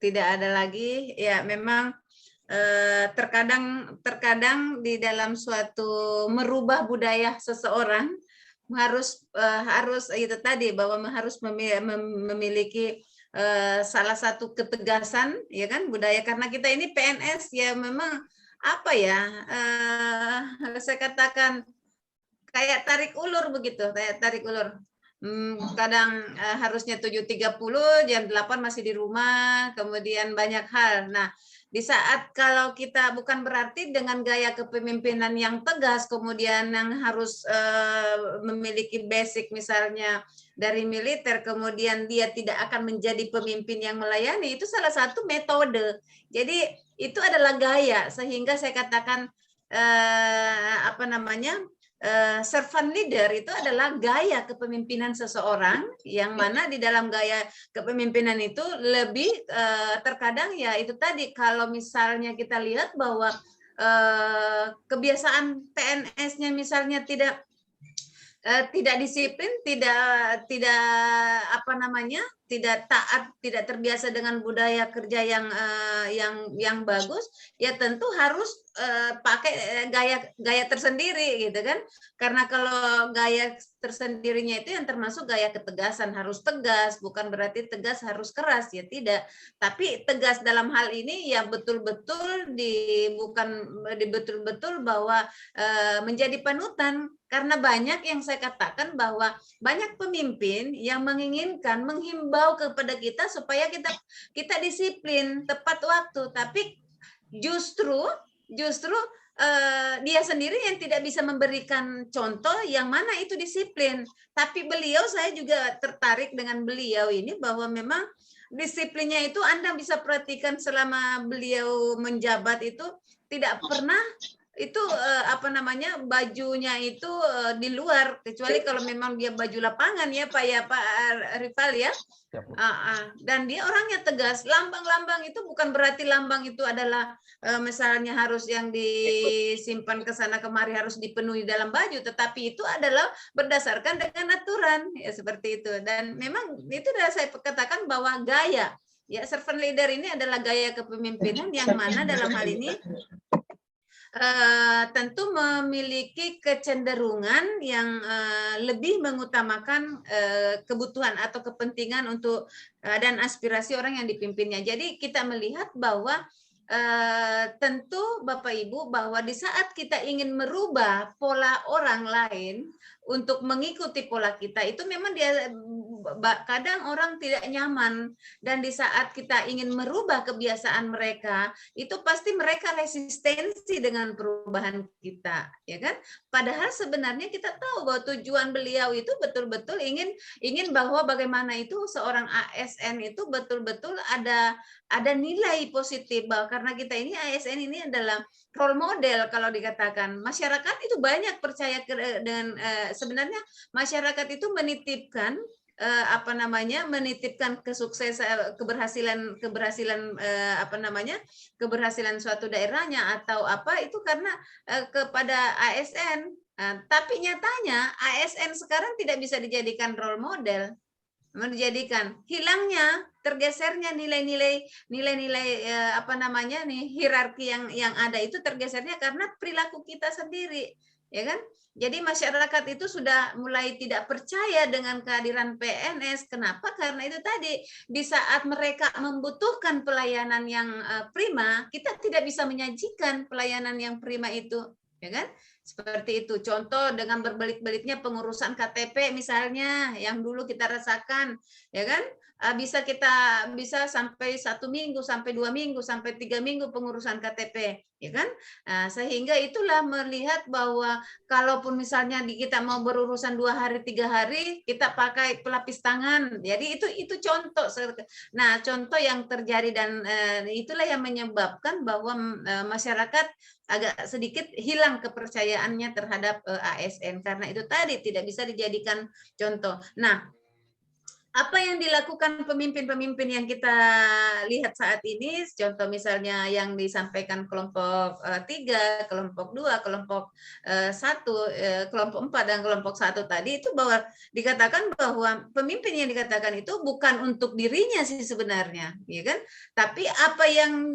tidak ada lagi. Ya, memang terkadang di dalam suatu merubah budaya seseorang harus itu tadi bahwa harus memiliki salah satu ketegasan, ya kan, budaya, karena kita ini PNS ya memang apa ya, saya katakan kayak tarik ulur begitu, kayak tarik ulur. Kadang harusnya 7.30, jam 8 masih di rumah, kemudian banyak hal. Nah, di saat kalau kita bukan berarti dengan gaya kepemimpinan yang tegas, kemudian yang harus memiliki basic misalnya dari militer, kemudian dia tidak akan menjadi pemimpin yang melayani, itu salah satu metode. Jadi itu adalah gaya, sehingga saya katakan servant leader itu adalah gaya kepemimpinan seseorang, yang mana di dalam gaya kepemimpinan itu lebih terkadang ya itu tadi, kalau misalnya kita lihat bahwa kebiasaan PNS-nya misalnya tidak disiplin, tidak taat, tidak terbiasa dengan budaya kerja yang bagus, ya tentu harus pakai gaya tersendiri gitu kan. Karena kalau gaya tersendirinya itu yang termasuk gaya ketegasan, harus tegas, bukan berarti tegas harus keras, ya tidak. Tapi tegas dalam hal ini ya betul-betul betul-betul bahwa menjadi panutan. Karena banyak yang saya katakan bahwa banyak pemimpin yang menginginkan menghimbau kepada kita supaya kita disiplin tepat waktu, tapi justru dia sendiri yang tidak bisa memberikan contoh yang mana itu disiplin. Tapi beliau, saya juga tertarik dengan beliau ini bahwa memang disiplinnya itu Anda bisa perhatikan selama beliau menjabat itu tidak pernah itu apa namanya, bajunya itu di luar, kecuali kalau memang dia baju lapangan ya Pak Rival ya. Dan dia orangnya tegas. Lambang-lambang itu bukan berarti lambang itu adalah misalnya harus yang disimpan ke sana kemari harus dipenuhi dalam baju, tetapi itu adalah berdasarkan dengan aturan ya, seperti itu. Dan memang itu sudah saya katakan bahwa gaya ya, servant leader ini adalah gaya kepemimpinan yang mana dalam hal ini tentu memiliki kecenderungan yang lebih mengutamakan kebutuhan atau kepentingan untuk dan aspirasi orang yang dipimpinnya. Jadi kita melihat bahwa tentu Bapak Ibu bahwa di saat kita ingin merubah pola orang lain untuk mengikuti pola kita, itu memang dia kadang orang tidak nyaman, dan di saat kita ingin merubah kebiasaan mereka, itu pasti mereka resistensi dengan perubahan kita, ya kan? Padahal sebenarnya kita tahu bahwa tujuan beliau itu betul-betul ingin bahwa bagaimana itu seorang ASN itu betul-betul ada nilai positif, bahwa karena kita ini ASN ini adalah role model. Kalau dikatakan masyarakat itu banyak percaya dengan sebenarnya masyarakat itu menitipkan menitipkan kesuksesan, keberhasilan suatu daerahnya atau apa itu karena kepada ASN. Tapi nyatanya ASN sekarang tidak bisa dijadikan role model, menjadikan hilangnya, tergesernya nilai-nilai hierarki yang ada itu tergesernya karena perilaku kita sendiri, ya kan? Jadi masyarakat itu sudah mulai tidak percaya dengan kehadiran PNS. Kenapa? Karena itu tadi, di saat mereka membutuhkan pelayanan yang prima, kita tidak bisa menyajikan pelayanan yang prima itu, ya kan? Seperti itu. Contoh dengan berbelit-belitnya pengurusan KTP misalnya, yang dulu kita rasakan, ya kan? Bisa sampai 1 minggu, sampai 2 minggu, sampai 3 minggu pengurusan KTP, ya kan? Sehingga itulah melihat bahwa kalaupun misalnya kita mau berurusan 2 hari, 3 hari, kita pakai pelapis tangan. Jadi itu contoh. Nah, contoh yang terjadi, dan itulah yang menyebabkan bahwa masyarakat agak sedikit hilang kepercayaannya terhadap ASN, karena itu tadi tidak bisa dijadikan contoh. Nah, apa yang dilakukan pemimpin-pemimpin yang kita lihat saat ini, contoh misalnya yang disampaikan kelompok 3, kelompok 2, kelompok 1, kelompok 4, dan kelompok 1 tadi, itu bahwa dikatakan bahwa pemimpin yang dikatakan itu bukan untuk dirinya sih sebenarnya, ya kan? Tapi apa yang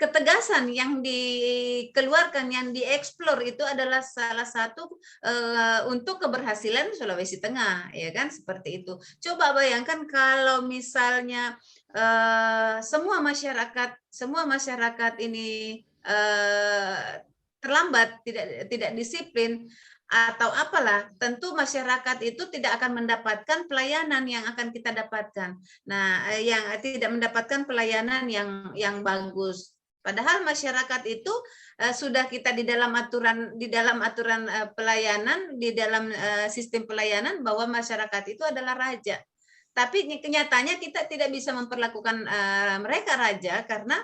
ketegasan yang dikeluarkan, yang dieksplor itu adalah salah satu untuk keberhasilan Sulawesi Tengah, ya kan, seperti itu. Coba bayangkan kalau misalnya semua masyarakat ini terlambat, tidak disiplin atau apalah, tentu masyarakat itu tidak akan mendapatkan pelayanan yang akan kita dapatkan. Nah, yang tidak mendapatkan pelayanan yang bagus. Padahal masyarakat itu sudah kita di dalam aturan pelayanan, di dalam sistem pelayanan, bahwa masyarakat itu adalah raja. Tapi kenyataannya kita tidak bisa memperlakukan mereka raja, karena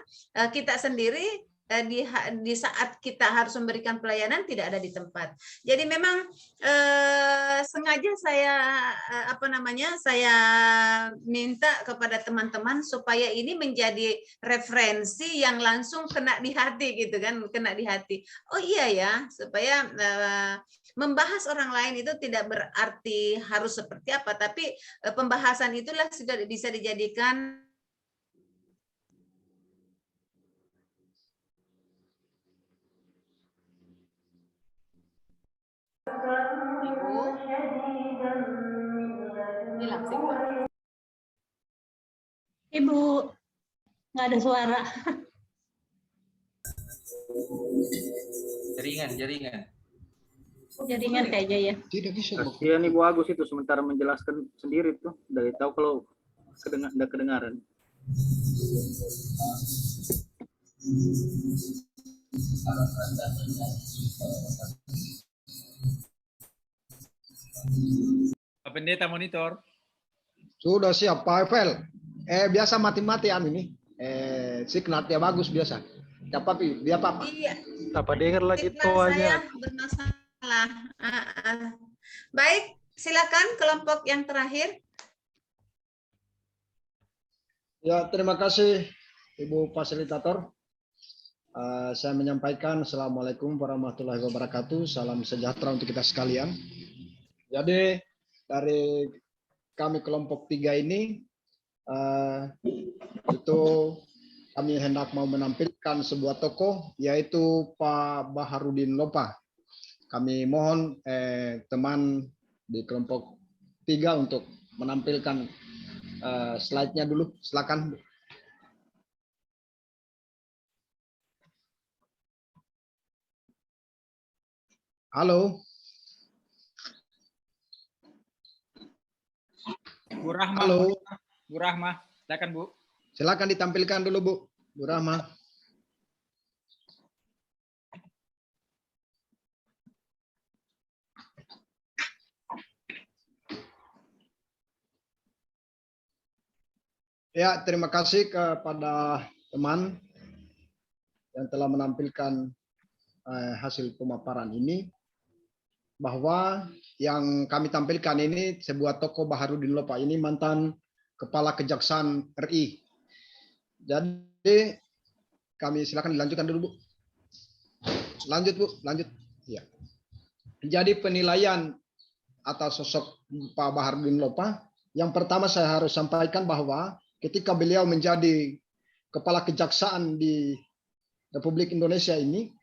kita sendiri di saat kita harus memberikan pelayanan tidak ada di tempat. Jadi memang sengaja saya minta kepada teman-teman supaya ini menjadi referensi yang langsung kena di hati, gitu kan, kena di hati. Oh iya ya, supaya membahas orang lain itu tidak berarti harus seperti apa, tapi pembahasan itulah sudah bisa dijadikan Ibu, nggak ada suara. Jaringan kayaknya ya. Tidak bisa. Kasihan Ibu Agus itu sementara menjelaskan sendiri tuh, dari tahu kalau tidak kedengaran. Pak Pendeta monitor. Sudah siap Pak Evel. Biasa mati-mati ini. Signalnya bagus biasa. Siapa Pi? Dia Pak? Iya. Apa dengar lagi Fitnah toanya? saya bermasalah. Baik, silakan kelompok yang terakhir. Ya, terima kasih Ibu Fasilitator. Saya menyampaikan Assalamualaikum warahmatullahi wabarakatuh. Salam sejahtera untuk kita sekalian. Jadi dari kami kelompok 3 ini itu kami hendak mau menampilkan sebuah tokoh yaitu Pak Baharudin Lopa. Kami mohon teman di kelompok 3 untuk menampilkan slide-nya dulu. Silakan. Halo. Bu Rahma. Halo. Bu Rahma, silakan Bu. Silakan ditampilkan dulu Bu Rahma. Ya, terima kasih kepada teman yang telah menampilkan hasil pemaparan ini, bahwa yang kami tampilkan ini sebuah tokoh Baharudin Lopa, ini mantan Kepala Kejaksaan RI. Jadi kami silakan dilanjutkan dulu Bu. Lanjut Bu, lanjut. Ya. Jadi penilaian atas sosok Pak Baharudin Lopa, yang pertama saya harus sampaikan bahwa ketika beliau menjadi Kepala Kejaksaan di Republik Indonesia ini,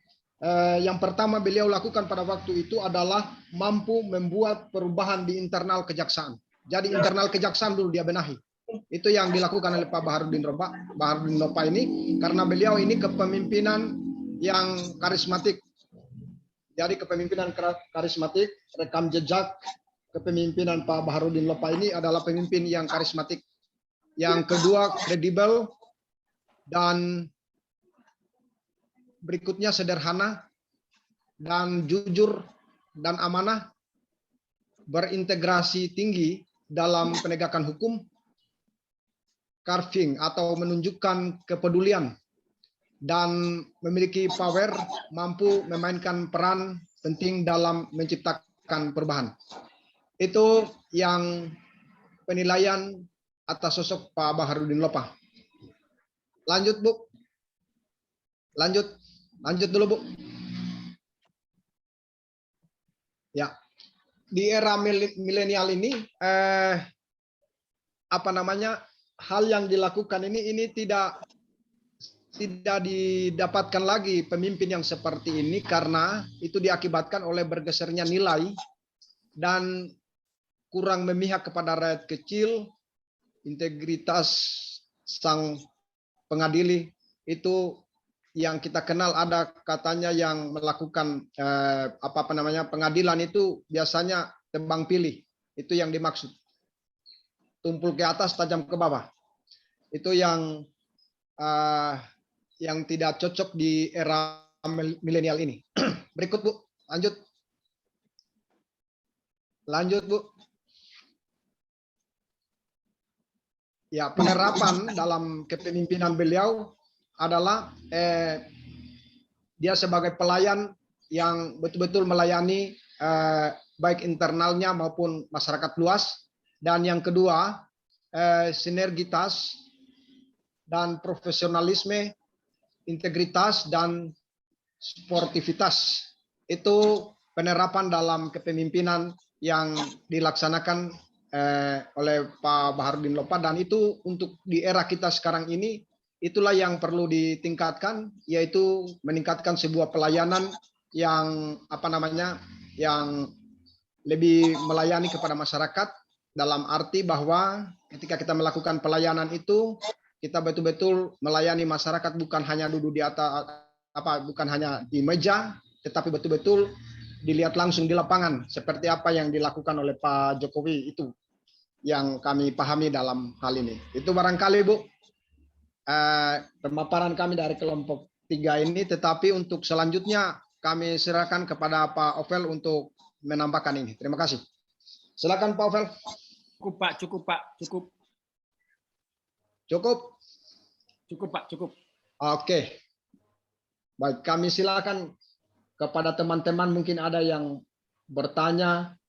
yang pertama beliau lakukan pada waktu itu adalah mampu membuat perubahan di internal kejaksaan. Jadi internal kejaksaan dulu dia benahi. Itu yang dilakukan oleh Pak Baharudin Lopa ini, karena beliau ini kepemimpinan yang karismatik. Jadi kepemimpinan karismatik, rekam jejak kepemimpinan Pak Baharudin Lopa ini adalah pemimpin yang karismatik. Yang kedua, kredibel, dan berikutnya sederhana dan jujur dan amanah, berintegrasi tinggi dalam penegakan hukum, carving atau menunjukkan kepedulian, dan memiliki power, mampu memainkan peran penting dalam menciptakan perubahan. Itu yang penilaian atas sosok Pak Baharudin Lopa. Lanjut Bu. Lanjut dulu Bu. Ya, di era milenial ini hal yang dilakukan ini tidak didapatkan lagi pemimpin yang seperti ini, karena itu diakibatkan oleh bergesernya nilai dan kurang memihak kepada rakyat kecil, integritas sang pengadili itu yang kita kenal. Ada katanya yang melakukan pengadilan itu biasanya tebang pilih, itu yang dimaksud. Tumpul ke atas, tajam ke bawah. Itu yang tidak cocok di era milenial ini. Berikut Bu, lanjut Bu. Ya, penerapan dalam kepemimpinan beliau adalah dia sebagai pelayan yang betul-betul melayani baik internalnya maupun masyarakat luas. Dan yang kedua, sinergitas dan profesionalisme, integritas dan sportivitas. Itu penerapan dalam kepemimpinan yang dilaksanakan oleh Pak Baharudin Lopa, dan itu untuk di era kita sekarang ini itulah yang perlu ditingkatkan, yaitu meningkatkan sebuah pelayanan yang yang lebih melayani kepada masyarakat, dalam arti bahwa ketika kita melakukan pelayanan itu kita betul-betul melayani masyarakat, bukan hanya duduk di atas bukan hanya di meja, tetapi betul-betul dilihat langsung di lapangan seperti apa yang dilakukan oleh Pak Jokowi. Itu yang kami pahami dalam hal ini. Itu barangkali Bu pemaparan kami dari kelompok 3 ini, tetapi untuk selanjutnya kami serahkan kepada Pak Ovel untuk menambahkan ini. Terima kasih. Silakan Pak Ovel. Cukup Pak, cukup Pak, cukup. Cukup? Cukup Pak, cukup. Oke. Baik, kami silakan kepada teman-teman, mungkin ada yang bertanya,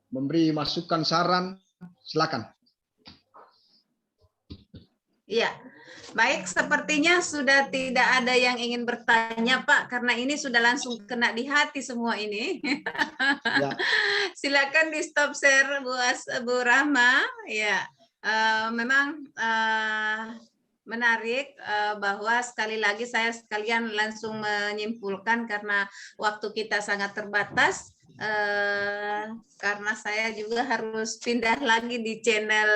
memberi masukan, saran, silakan. Iya, baik, sepertinya sudah tidak ada yang ingin bertanya, Pak, karena ini sudah langsung kena di hati semua ini. Ya. Silakan di stop share, Bu Rahma. Ya, memang menarik bahwa sekali lagi saya sekalian langsung menyimpulkan karena waktu kita sangat terbatas. Karena saya juga harus pindah lagi di channel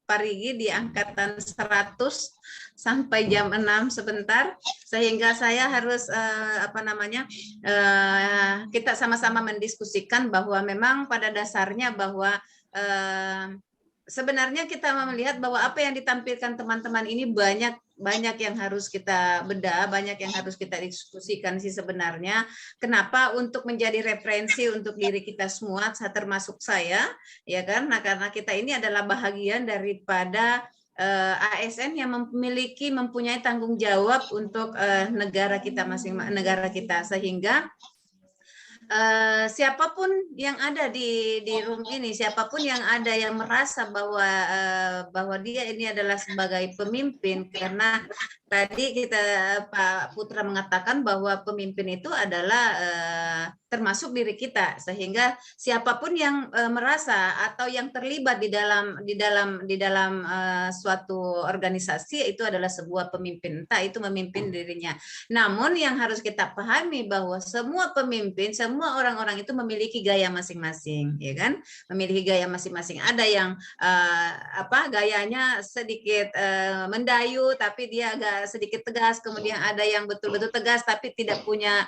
Parigi di angkatan 100 sampai jam 6 sebentar, sehingga saya harus kita sama-sama mendiskusikan bahwa memang pada dasarnya bahwa sebenarnya kita melihat bahwa apa yang ditampilkan teman-teman ini banyak yang harus kita bedah, banyak yang harus kita diskusikan sih sebenarnya. Kenapa? Untuk menjadi referensi untuk diri kita semua, termasuk saya, ya kan? Nah, karena kita ini adalah bahagian daripada ASN yang mempunyai tanggung jawab untuk negara kita negara kita, sehingga siapapun yang ada di room ini, siapapun yang ada yang merasa bahwa dia ini adalah sebagai pemimpin, karena tadi Pak Putra mengatakan bahwa pemimpin itu adalah termasuk diri kita, sehingga siapapun yang merasa atau yang terlibat di dalam suatu organisasi itu adalah sebuah pemimpin, entah itu memimpin dirinya. Namun yang harus kita pahami bahwa semua pemimpin, semua orang-orang itu memiliki gaya masing-masing, ya kan? Memiliki gaya masing-masing. Ada yang gayanya sedikit mendayu tapi dia agak sedikit tegas, kemudian ada yang betul-betul tegas tapi tidak punya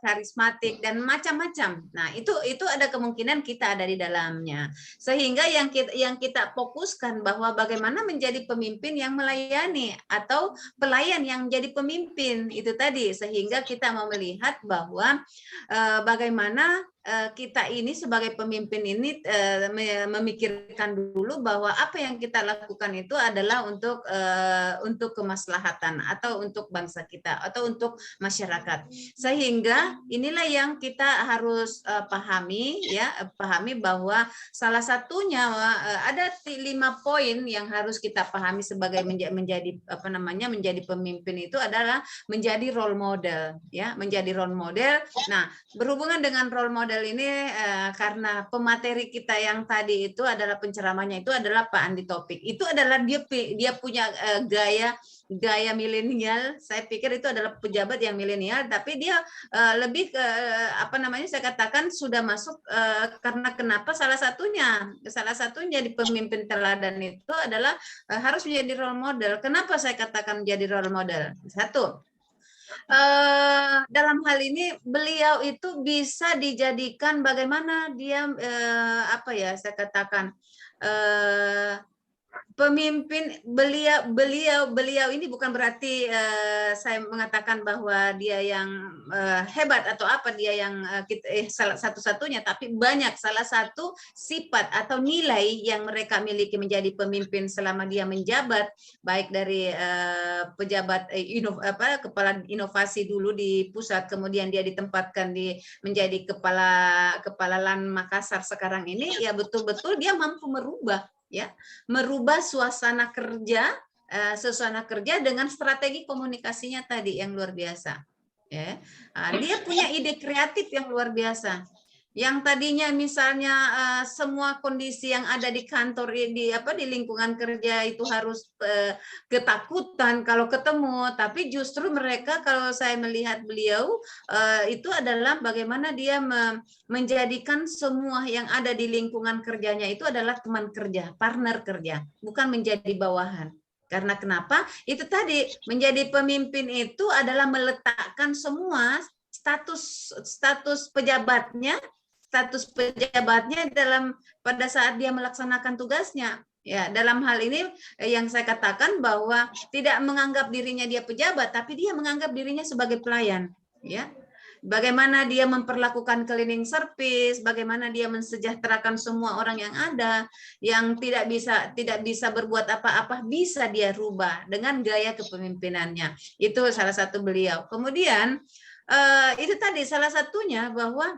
karismatik dan macam-macam. Nah, itu ada kemungkinan kita ada di dalamnya. Sehingga yang kita fokuskan bahwa bagaimana menjadi pemimpin yang melayani atau pelayan yang menjadi pemimpin itu tadi, sehingga kita mau melihat bahwa bagaimana kita ini sebagai pemimpin ini memikirkan dulu bahwa apa yang kita lakukan itu adalah untuk kemaslahatan atau untuk bangsa kita atau untuk masyarakat. Sehingga inilah yang kita harus pahami bahwa salah satunya ada 5 poin yang harus kita pahami sebagai menjadi pemimpin itu adalah menjadi role model, ya, menjadi role model. Nah, berhubungan dengan role model ini karena pemateri kita yang tadi itu adalah penceramahnya itu adalah Pak Andi Taufik. Itu adalah dia punya gaya milenial. Saya pikir itu adalah pejabat yang milenial, tapi dia lebih ke saya katakan sudah masuk karena kenapa salah satunya di pemimpin teladan itu adalah harus menjadi role model. Kenapa saya katakan menjadi role model? Satu, dalam hal ini beliau itu bisa dijadikan bagaimana dia saya katakan pemimpin. Beliau ini bukan berarti saya mengatakan bahwa dia yang hebat atau apa, dia yang satu-satunya, tapi banyak salah satu sifat atau nilai yang mereka miliki menjadi pemimpin selama dia menjabat, baik dari pejabat kepala inovasi dulu di pusat, kemudian dia ditempatkan menjadi kepala LAN Makassar sekarang ini, ya betul-betul dia mampu merubah suasana kerja dengan strategi komunikasinya tadi yang luar biasa, ya. Dia punya ide kreatif yang luar biasa. Yang tadinya misalnya semua kondisi yang ada di kantor di lingkungan kerja itu harus ketakutan kalau ketemu, tapi justru mereka, kalau saya melihat beliau itu adalah bagaimana dia menjadikan semua yang ada di lingkungan kerjanya itu adalah teman kerja, partner kerja, bukan menjadi bawahan. Karena kenapa? Itu tadi, menjadi pemimpin itu adalah meletakkan semua status pejabatnya dalam pada saat dia melaksanakan tugasnya. Ya, dalam hal ini yang saya katakan bahwa tidak menganggap dirinya dia pejabat, tapi dia menganggap dirinya sebagai pelayan, ya. bagaimana dia memperlakukan cleaning service, bagaimana dia mensejahterakan semua orang yang ada, yang tidak bisa berbuat apa-apa bisa dia rubah dengan gaya kepemimpinannya. Itu salah satu beliau. Kemudian itu tadi salah satunya bahwa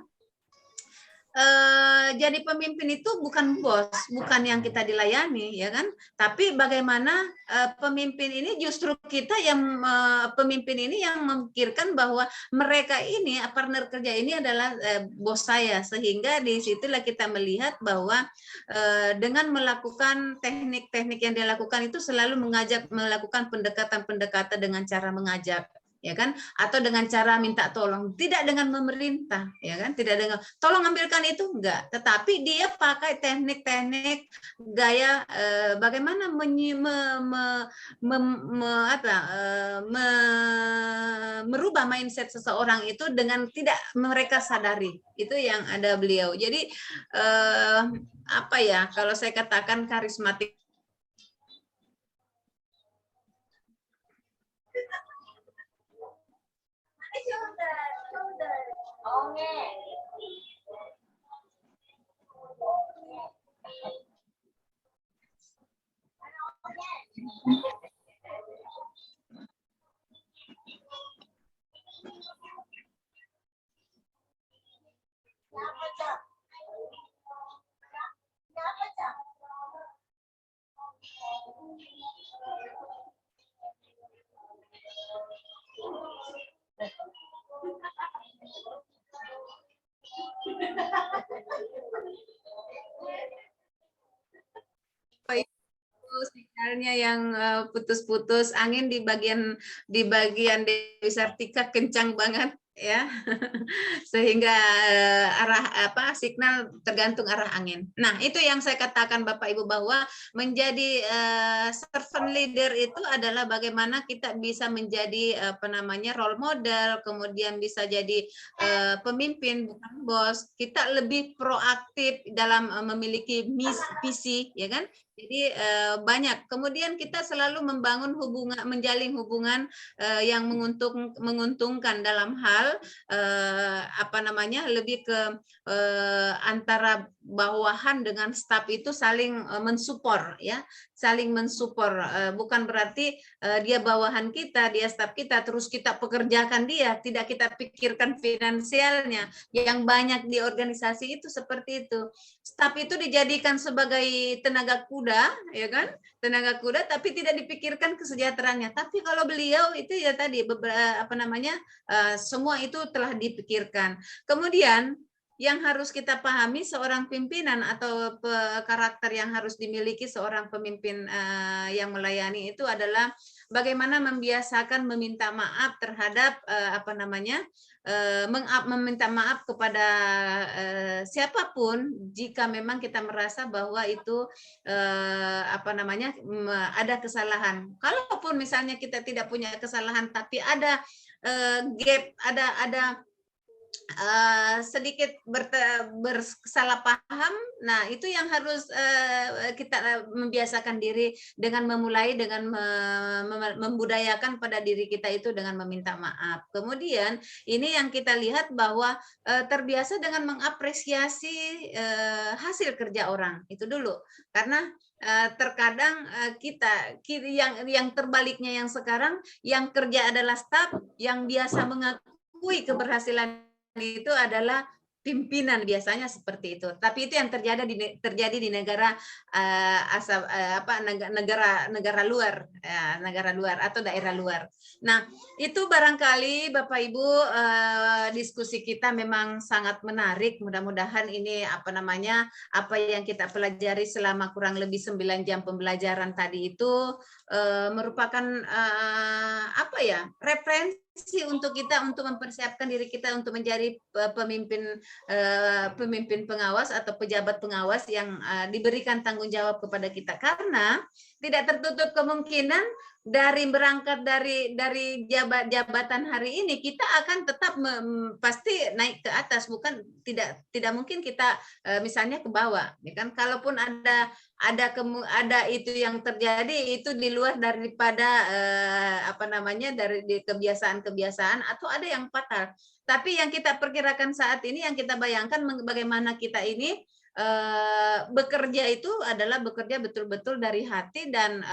jadi pemimpin itu bukan bos, bukan yang kita dilayani, ya kan? Tapi bagaimana pemimpin ini justru kita yang pemimpin ini yang memikirkan bahwa mereka ini partner kerja ini adalah bos saya, sehingga di situlah kita melihat bahwa dengan melakukan teknik-teknik yang dia lakukan itu selalu melakukan pendekatan-pendekatan dengan cara mengajak, ya kan, atau dengan cara minta tolong, tidak dengan memerintah, ya kan, tidak dengan tolong ambilkan itu, enggak, tetapi dia pakai teknik-teknik gaya bagaimana merubah mindset seseorang itu dengan tidak mereka sadari. Itu yang ada beliau. Jadi apa ya, kalau saya katakan karismatik. Sinyalnya yang putus-putus, angin di bagian Dewi Sartika kencang banget, ya, sehingga arah signal tergantung arah angin. Nah, itu yang saya katakan Bapak Ibu, bahwa menjadi servant leader itu adalah bagaimana kita bisa menjadi role model, kemudian bisa jadi pemimpin bukan bos. Kita lebih proaktif dalam memiliki visi, ya kan? Jadi banyak. Kemudian kita selalu menjalin hubungan yang menguntungkan dalam hal lebih ke antara bawahan dengan staf itu saling mensupport, ya, saling mensupport. Bukan berarti dia bawahan kita, dia staf kita, terus kita pekerjakan dia, tidak kita pikirkan finansialnya. Yang banyak di organisasi itu seperti itu. Staf itu dijadikan sebagai tenaga kuda, ya kan? Tenaga kuda, tapi tidak dipikirkan kesejahteraannya. Tapi kalau beliau itu ya tadi semua itu telah dipikirkan. Kemudian yang harus kita pahami seorang pimpinan atau karakter yang harus dimiliki seorang pemimpin yang melayani itu adalah bagaimana membiasakan meminta maaf terhadap meminta maaf kepada siapapun jika memang kita merasa bahwa itu ada kesalahan. Kalaupun misalnya kita tidak punya kesalahan tapi ada gap, ada sedikit bersalah paham, nah itu yang harus kita membiasakan diri dengan memulai dengan membudayakan pada diri kita itu dengan meminta maaf. Kemudian ini yang kita lihat bahwa terbiasa dengan mengapresiasi hasil kerja orang itu dulu, karena terkadang kita yang terbaliknya yang sekarang yang kerja adalah staf, yang biasa mengakui keberhasilan itu adalah pimpinan, biasanya seperti itu. Tapi itu yang terjadi di negara negara luar atau daerah luar. Nah, itu barangkali Bapak Ibu diskusi kita memang sangat menarik. Mudah-mudahan ini apa yang kita pelajari selama kurang lebih 9 jam pembelajaran tadi itu merupakan referensi untuk kita untuk mempersiapkan diri kita untuk menjadi pemimpin pengawas atau pejabat pengawas yang diberikan tanggung jawab kepada kita, karena tidak tertutup kemungkinan berangkat dari jabatan hari ini, kita akan tetap pasti naik ke atas, bukan tidak mungkin kita misalnya ke bawah, ya kan? Kalaupun ada itu yang terjadi, itu di luar daripada dari kebiasaan-kebiasaan, atau ada yang fatal. Tapi yang kita perkirakan saat ini, yang kita bayangkan bagaimana kita ini bekerja itu adalah bekerja betul-betul dari hati, dan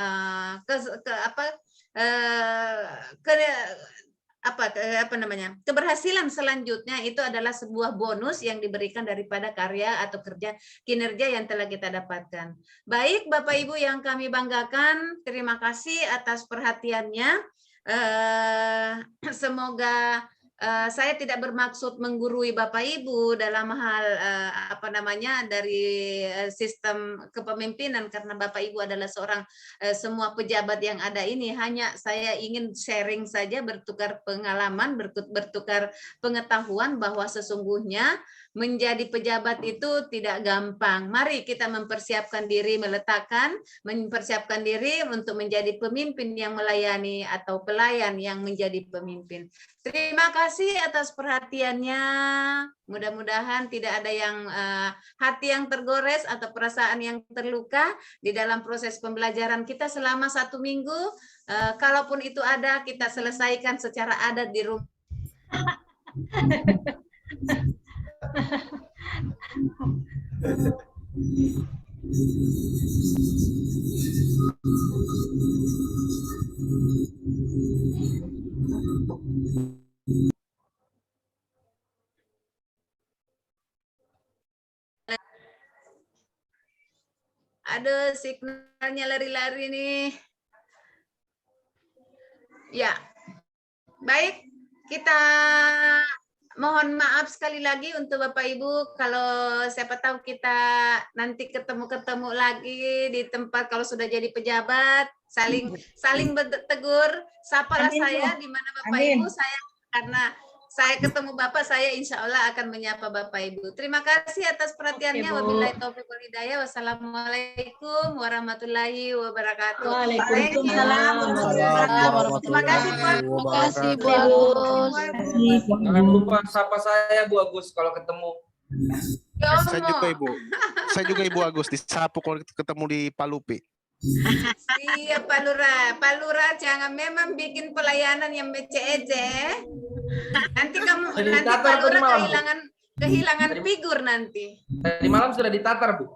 keberhasilan selanjutnya itu adalah sebuah bonus yang diberikan daripada karya atau kinerja yang telah kita dapatkan. Baik Bapak Ibu yang kami banggakan, terima kasih atas perhatiannya. Semoga saya tidak bermaksud menggurui Bapak Ibu dalam hal dari sistem kepemimpinan, karena Bapak Ibu adalah semua pejabat yang ada ini. Hanya saya ingin sharing saja, bertukar pengalaman, bertukar pengetahuan bahwa sesungguhnya menjadi pejabat itu tidak gampang. Mari kita mempersiapkan diri, mempersiapkan diri untuk menjadi pemimpin yang melayani atau pelayan yang menjadi pemimpin. Terima kasih atas perhatiannya. Mudah-mudahan tidak ada yang hati yang tergores atau perasaan yang terluka di dalam proses pembelajaran kita selama 1 minggu. Kalaupun itu ada, kita selesaikan secara adat di rumah. Aduh, signalnya lari-lari nih. Ya, baik, kita mohon maaf sekali lagi untuk Bapak Ibu, kalau siapa tahu kita nanti ketemu lagi di tempat, kalau sudah jadi pejabat, saling bertegur, sapalah saya di mana Bapak Ibu, karena saya ketemu Bapak, saya insya Allah akan menyapa Bapak Ibu. Terima kasih atas perhatiannya. Wabillahi taufiq wal hidayah. Wassalamualaikum warahmatullahi wabarakatuh. Waalaikumsalam warahmatullahi wabarakatuh. Terima kasih Pak. Terima kasih Bu Agus. Jangan lupa sapa saya Bu Agus kalau ketemu. Saya juga Ibu Agus, disapu kalau ketemu di Palupi. Siap Pak Lurah. Pak Lurah jangan memang bikin pelayanan yang ece-ece. Nanti Pak Lurah kehilangan figur nanti. Tadi malam sudah ditatar Bu.